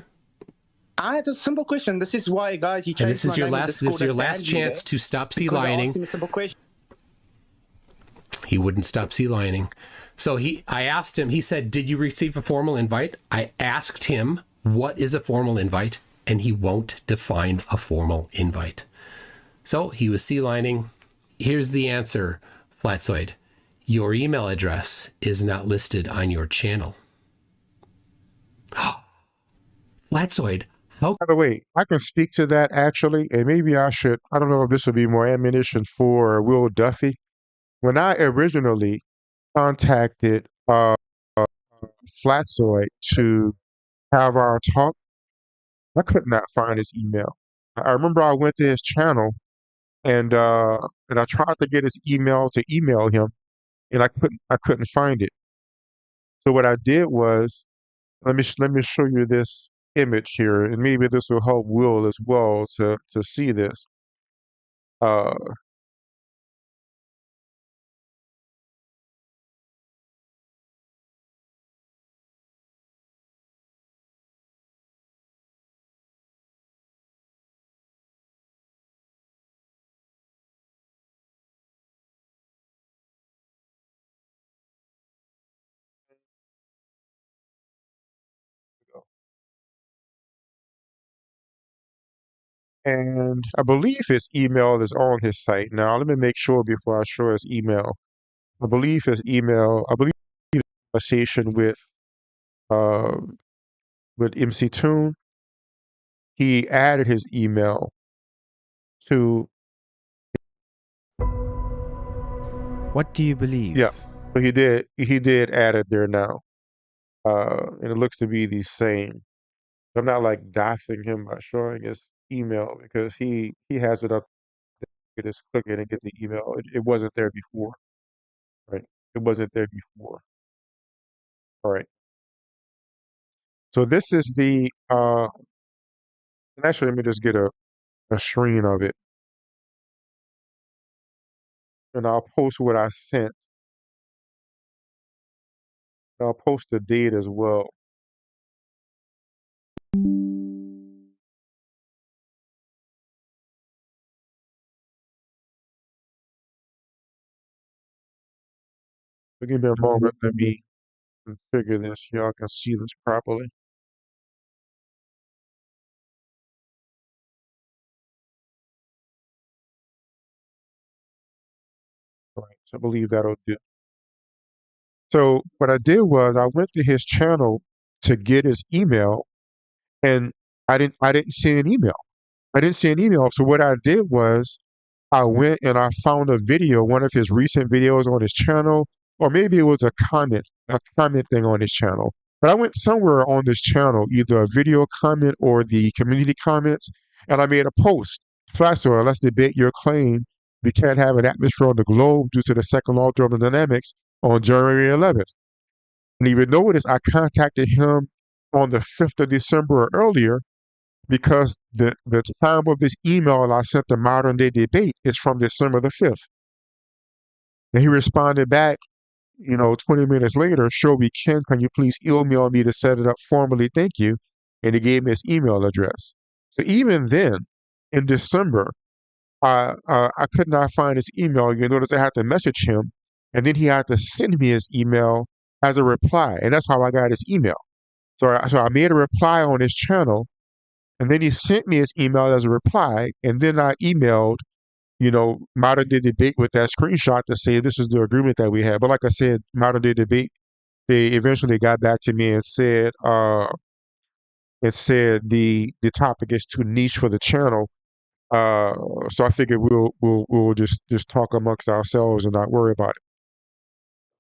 I had a simple question. This is why, guys, he And changed this is my your name in last. This is Discord your and last banned me chance there to stop sea because I asked lining. him a simple question. He wouldn't stop sea lining. So I asked him. He said, "Did you receive a formal invite?" I asked him, "What is a formal invite?" And he won't define a formal invite. So he was sea lining. Here's the answer, Flatzoid. Your email address is not listed on your channel. Flatzoid, how? By the way, I can speak to that actually, and maybe I should. I don't know if this would be more ammunition for Will Duffy. When I originally contacted Flatzoid to have our talk, I could not find his email. I remember I went to his channel and I tried to get his email to email him, and I couldn't find it. So what I did was let me show you this image here, and maybe this will help Will as well to see this. Uh, and I believe his email is on his site. Now, let me make sure before I show his email. I believe the conversation uh, with MC Toon, he added his email to. What do you believe? Yeah, so he did add it there now. And it looks to be the same. I'm not like doxing him by showing his email because he has it up. You just click it and get the email. It wasn't there before, right? It wasn't there before. All right. So this is and actually let me just get a screen of it, and I'll post what I sent. I'll post the date as well. So give me a moment. Let me configure this. Y'all can see this properly. All right. So I believe that'll do. So what I did was I went to his channel to get his email, and I didn't see an email. I didn't see an email. So what I did was I went and I found a video, one of his recent videos on his channel, or maybe it was a comment thing on his channel. But I went somewhere on this channel, either a video comment or the community comments, and I made a post. Flatzoid, let's debate your claim we can't have an atmosphere on the globe due to the second law of thermodynamics on January 11th. And even notice I contacted him on the 5th of December or earlier because the time of this email I sent the modern day debate is from December the 5th. And he responded back, 20 minutes later, sure we can you please email me to set it up formally? Thank you. And he gave me his email address. So even then, in December, I could not find his email. You notice I had to message him, and then he had to send me his email as a reply. And that's how I got his email. So I made a reply on his channel, and then he sent me his email as a reply, and then I emailed, Modern Day Debate with that screenshot to say this is the agreement that we had. But like I said, Modern Day Debate, they eventually got back to me and said the topic is too niche for the channel. So I figured we'll just talk amongst ourselves and not worry about it.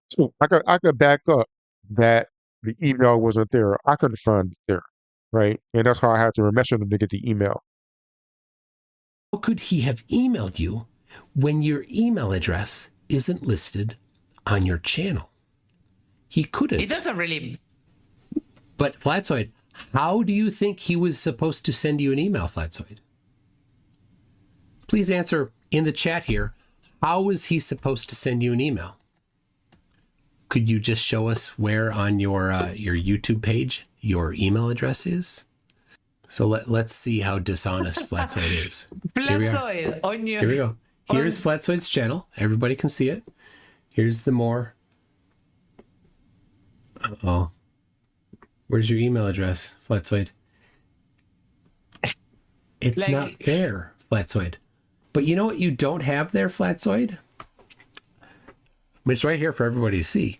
So I could back up that the email wasn't there. I couldn't find it there, right? And that's how I had to message them to get the email. How could he have emailed you when your email address isn't listed on your channel? He couldn't. It doesn't really. But Flatzoid, how do you think he was supposed to send you an email, Flatzoid? Please answer in the chat here. How was he supposed to send you an email? Could you just show us where on your YouTube page your email address is? So let's see how dishonest Flatzoid is. Flatzoid on you. Here we go. Here's Flatzoid's channel. Everybody can see it. Here's the more. Uh-oh. Where's your email address, Flatzoid? It's Like, not there, Flatzoid. But you know what you don't have there, Flatzoid? It's right here for everybody to see.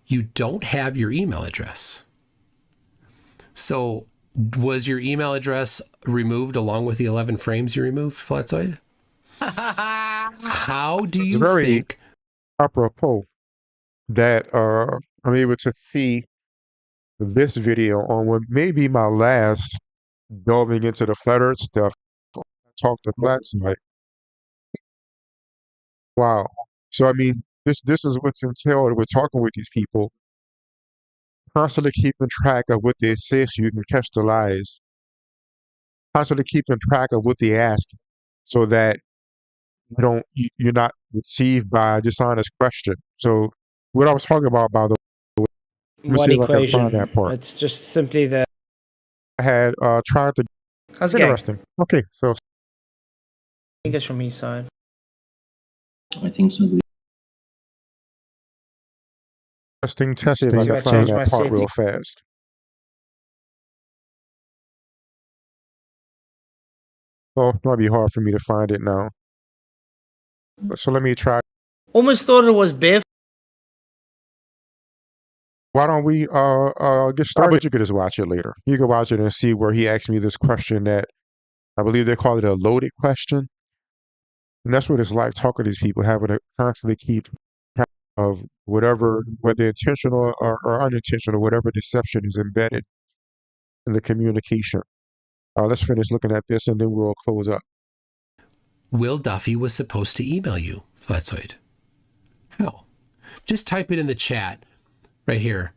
You don't have your email address. So was your email address removed along with the 11 frames you removed, Flatzoid? How do you think? Apropos that I'm able to see this video on what may be my last delving into the flat earth stuff. Talk to Flatzoid. Wow. So I mean, this is what's entailed. We're talking with these people, constantly keeping track of what they say so you can catch the lies. Constantly keeping track of what they ask so that you're not deceived by a dishonest question. So what I was talking about, by the way, let me What see if I can equation? find that part. It's just simply the. I had tried to. How's it going? Interesting. Okay, so I think it's from his side. I think so. testing. See if I To can find change my that part setting. real fast. Well, it might be hard for me to find it now. So let me try. Almost thought it was Biff. Why don't we get started? But you could just watch it later. You can watch it and see where he asked me this question that I believe they call it a loaded question. And that's what it's like talking to these people, having to constantly keep track of whatever, whether intentional or unintentional, whatever deception is embedded in the communication. Let's finish looking at this and then we'll close up. Will Duffy was supposed to email you, Flatzoid. How? Just type it in the chat right here,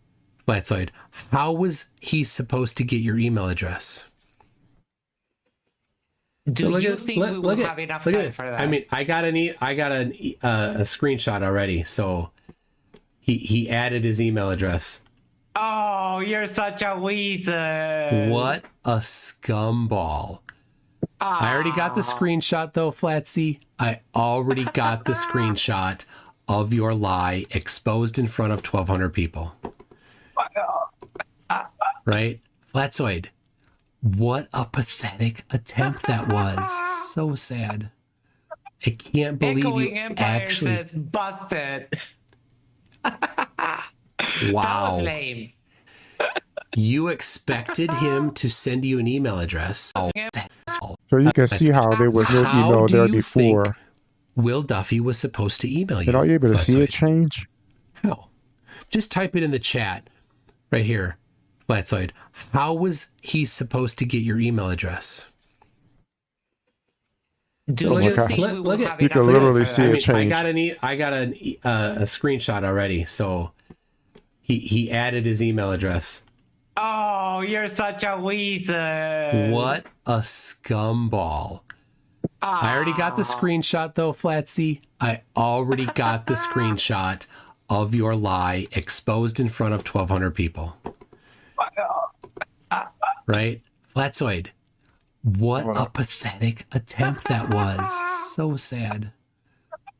Flatzoid. How was he supposed to get your email address? Do you think we will have enough time for that? I mean, I got a screenshot already. So he added his email address. Oh, you're such a weasel. What a scumball. I already got the screenshot though, Flatsy. I already got the screenshot of your lie exposed in front of 1,200 people. Right? Flatzoid. What a pathetic attempt that was. So sad. I can't believe Echoing you Empire actually. says busted. Wow. That was lame. You expected him to send you an email address. So you can see how there was no How email do there you before. think Will Duffy was supposed to email you? And are you able to see it Flatzoid? change? How? Just type it in the chat right here, Flatzoid. How was he supposed to get your email address? Do Oh you my gosh. think we will have You enough can time literally for see that? it change. I got a screenshot already. So he added his email address. Oh, you're such a weasel. What a scumball. I already got the screenshot though, Flatsy. I already got the screenshot of your lie exposed in front of 1,200 people. Right? Flatzoid. What a pathetic attempt that was. So sad.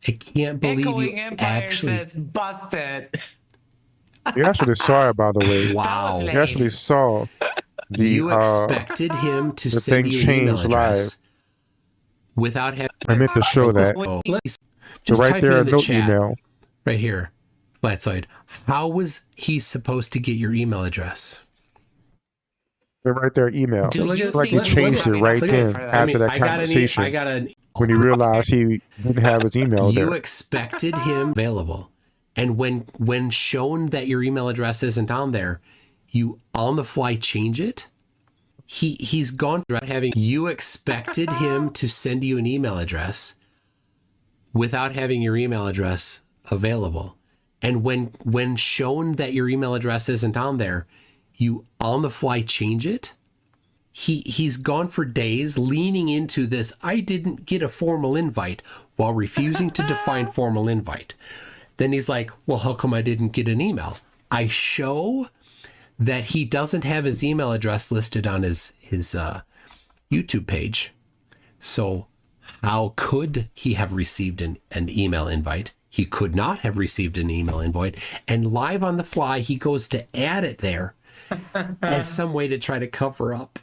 I can't believe Echoing you Empire actually. says busted. You actually saw it, by the way. Wow. You actually saw the You expected him to the send thing you an email changed address without having. I meant to show that. So So right type there, it in the no chat, email. right here, Flatzoid. How was he supposed to get your email address? They're right there, email. Do you Like he think we changed it will right have then enough time for that? after that conversation. I got an. When he realized he didn't have his email You there. expected him available, and when shown that your email address isn't on there, you on the fly change it. He's gone for having. You expected him to send you an email address without having your email address available, and when shown that your email address isn't on there, you on the fly change it. He's gone for days leaning into this, I didn't get a formal invite, while refusing to define formal invite. Then he's like, well, how come I didn't get an email? I show that he doesn't have his email address listed on his YouTube page. So how could he have received an email invite? He could not have received an email invite. And live on the fly, he goes to add it there as some way to try to cover up.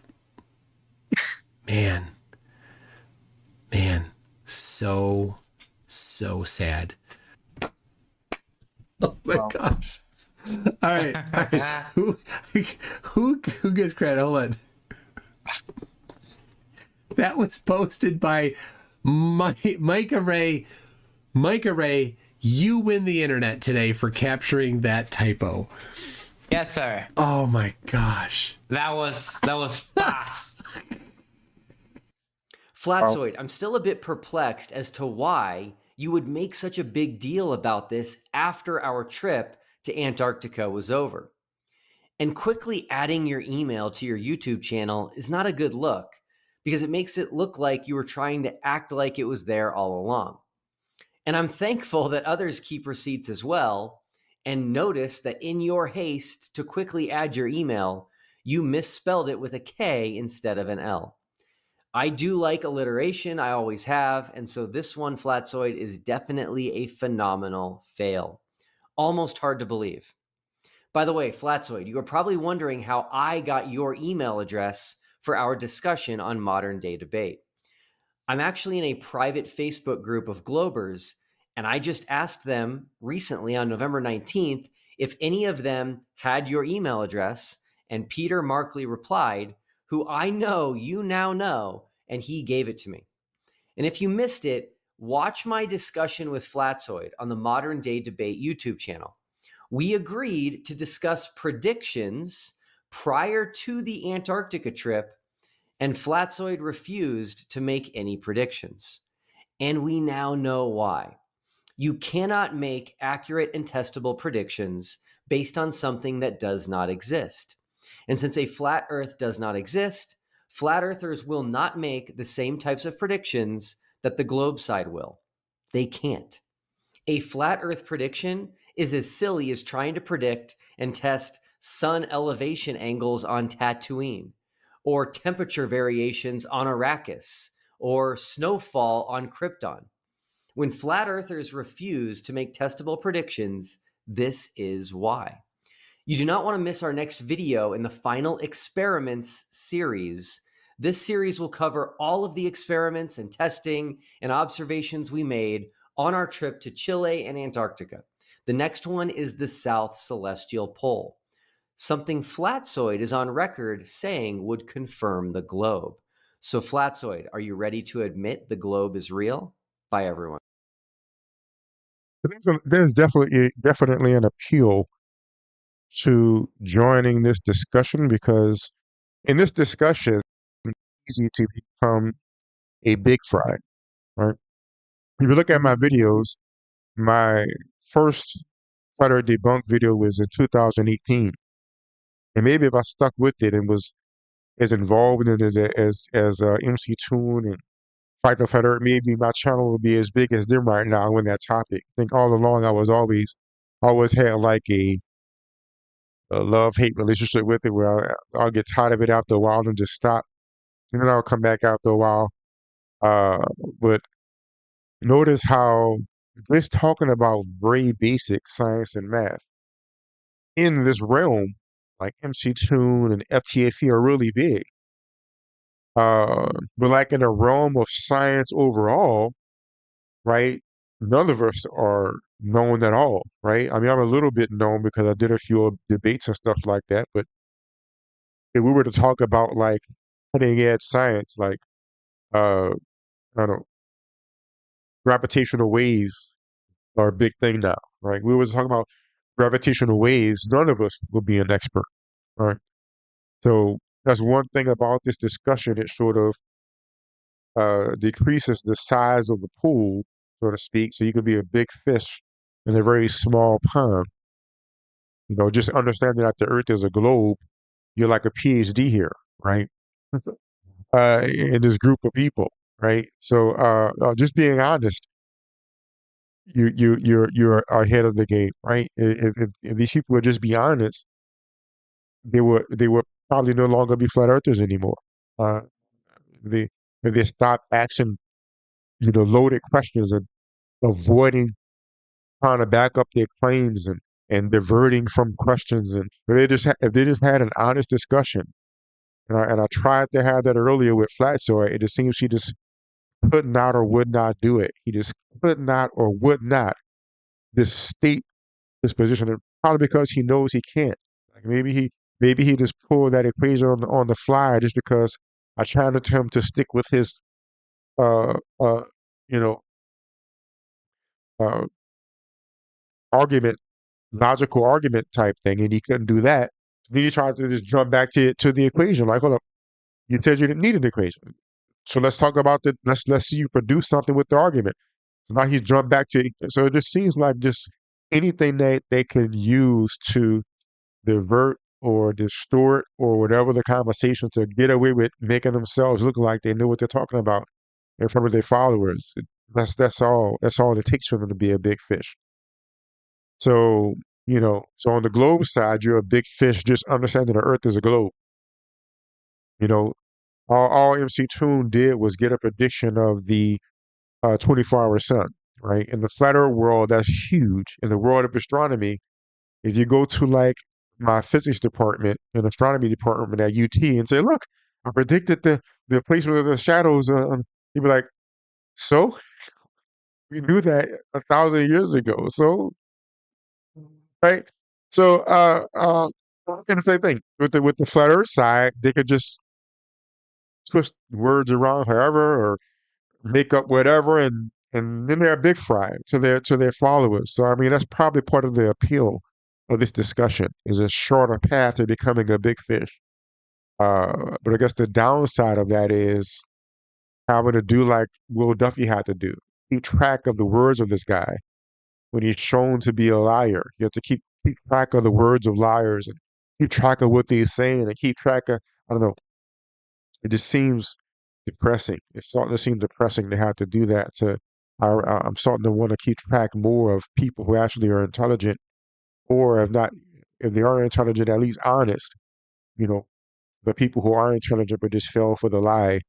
Man, so sad. Oh my gosh. All right. Who gets credit? Hold on. That was posted by Micah Ray. Micah Ray, you win the internet today for capturing that typo. Yes, sir. Oh my gosh. That was fast. Flatzoid, I'm still a bit perplexed as to why you would make such a big deal about this after our trip to Antarctica was over. And quickly adding your email to your YouTube channel is not a good look because it makes it look like you were trying to act like it was there all along. And I'm thankful that others keep receipts as well and notice that in your haste to quickly add your email, you misspelled it with a K instead of an L. I do like alliteration, I always have, and so this one, Flatzoid, is definitely a phenomenal fail. Almost hard to believe. By the way, Flatzoid, you are probably wondering how I got your email address for our discussion on modern day debate. I'm actually in a private Facebook group of Globers, and I just asked them recently on November 19th if any of them had your email address, and Peter Markley replied, who I know you now know, and he gave it to me. And if you missed it, watch my discussion with Flatzoid on the Modern Day Debate YouTube channel. We agreed to discuss predictions prior to the Antarctica trip, and Flatzoid refused to make any predictions. And we now know why. You cannot make accurate and testable predictions based on something that does not exist. And since a flat Earth does not exist, flat earthers will not make the same types of predictions that the globe side will. They can't. A flat Earth prediction is as silly as trying to predict and test sun elevation angles on Tatooine, or temperature variations on Arrakis, or snowfall on Krypton. When flat earthers refuse to make testable predictions, this is why. You do not want to miss our next video in the Final Experiments series. This series will cover all of the experiments and testing and observations we made on our trip to Chile and Antarctica. The next one is the South Celestial Pole. Something Flatzoid is on record saying would confirm the globe. So Flatzoid, are you ready to admit the globe is real? Bye, everyone. There's definitely an appeal to joining this discussion because in this discussion, it's easy to become a big fry, right? If you look at my videos, my first Flat Earth Debunk video was in 2018. And maybe if I stuck with it and was as involved in it as MC Toon and Fight the Flat Earth, maybe my channel would be as big as them right now in that topic. I think all along I was always had like a love-hate relationship with it where I'll get tired of it after a while and just stop. And then I'll come back after a while. But notice how just talking about very basic science and math in this realm, like MC Toon and FTFE are really big. But like in the realm of science overall, right, none of us are known at all, right? I mean, I'm a little bit known because I did a few debates and stuff like that, but if we were to talk about like cutting edge science, like I don't know, gravitational waves are a big thing now, right? We were talking about gravitational waves, none of us will be an expert, right? So that's one thing about this discussion. It sort of decreases the size of the pool, so to speak. So you could be a big fish in a very small pond. You know, just understanding that the Earth is a globe, you're like a PhD here, right? In this group of people, right? So just being honest, you're ahead of the game, right? If these people would just be honest, they would probably no longer be flat earthers anymore. if they stop asking, loaded questions and avoiding trying to back up their claims and diverting from questions, and if they just had an honest discussion, and I tried to have that earlier with Flatzoid, it just seems he just could not or would not do it. He just could not or would not state this position, and probably because he knows he can't. Like maybe he just pulled that equation on the fly just because I challenged him to stick with his uh uh you know uh argument logical argument type thing, and he couldn't do that. Then he tried to just jump back to the equation. Like, hold up, you said you didn't need an equation, so let's talk about let's see you produce something with the argument. So now he's jumped back to. So it just seems like just anything that they can use to divert or distort or whatever the conversation to get away with making themselves look like they know what they're talking about in front of their followers. That's all. That's all it takes for them to be a big fish. So, so on the globe side, you're a big fish just understanding the Earth is a globe. All MC Toon did was get a prediction of the 24-hour sun, right? In the flat Earth world, that's huge. In the world of astronomy, if you go to like my physics department and astronomy department at UT and say, look, I predicted the placement of the shadows, you'd be like, so? We knew that 1,000 years ago. So, right? So, and the same thing with the flat Earth side, they could just twist words around however, or make up whatever, and then they're a big fry to their followers. So, I mean, that's probably part of the appeal of this discussion is a shorter path to becoming a big fish. But I guess the downside of that is having to do like Will Duffy had to do, keep track of the words of this guy when he's shown to be a liar. You have to keep track of the words of liars and keep track of what they're saying and keep track of, I don't know. It just seems depressing. It's starting to seem depressing to have to do that. I'm starting to want to keep track more of people who actually are intelligent, or if they are intelligent, at least honest. The people who are intelligent but just fell for the lie,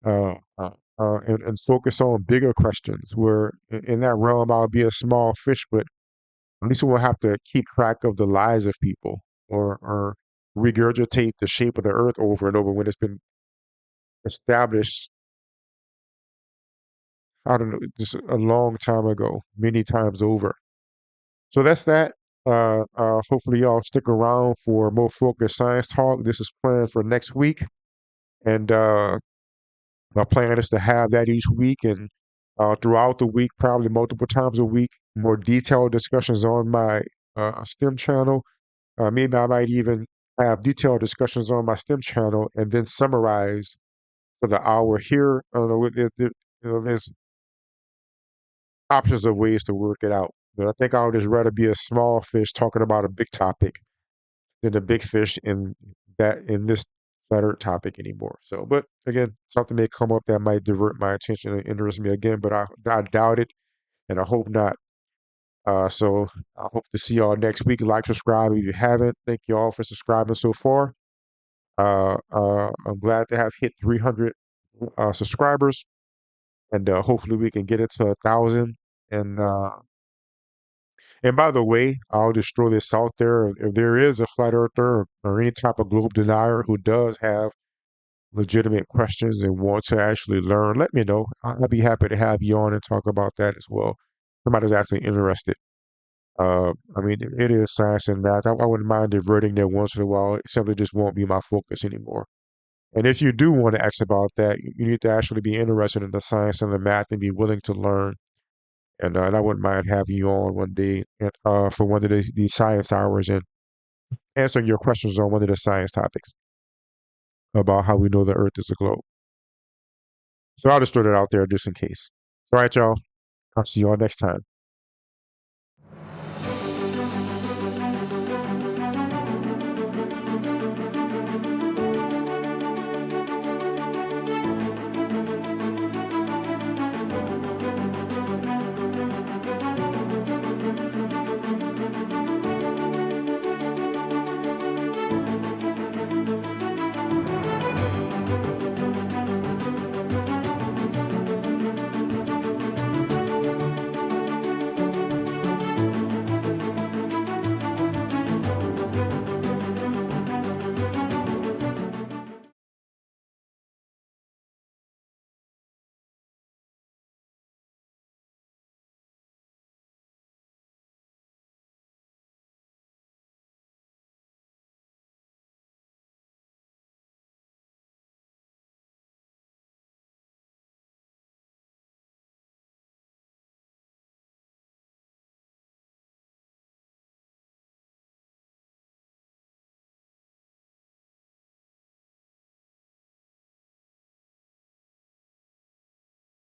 and focus on bigger questions. Where in that realm, I'll be a small fish, but at least we'll have to keep track of the lies of people, or regurgitate the shape of the Earth over and over when it's been established. I don't know, just a long time ago, many times over. So that's that. Hopefully y'all stick around for more focused science talk. This is planned for next week, and my plan is to have that each week and throughout the week, probably multiple times a week, more detailed discussions on my STEM channel. Maybe I might even have detailed discussions on my STEM channel and then summarize for the hour here. I don't know, there's options of ways to work it out. But I think I would just rather be a small fish talking about a big topic than a big fish in this flat Earth topic anymore. So, but again, something may come up that might divert my attention and interest me again, but I doubt it, and I hope not. So I hope to see y'all next week. Like, subscribe if you haven't. Thank you all for subscribing so far. I'm glad to have hit 300 subscribers, and hopefully we can get it to 1,000. And by the way, I'll just throw this out there. If there is a flat earther or any type of globe denier who does have legitimate questions and want to actually learn, let me know. I'll be happy to have you on and talk about that as well. Somebody's actually interested. I mean, it is science and math. I wouldn't mind diverting there once in a while. It simply just won't be my focus anymore. And if you do want to ask about that, you need to actually be interested in the science and the math and be willing to learn. And I wouldn't mind having you on one day for one of these science hours and answering your questions on one of the science topics about how we know the Earth is a globe. So I'll just throw that out there just in case. All right, y'all. I'll see y'all next time.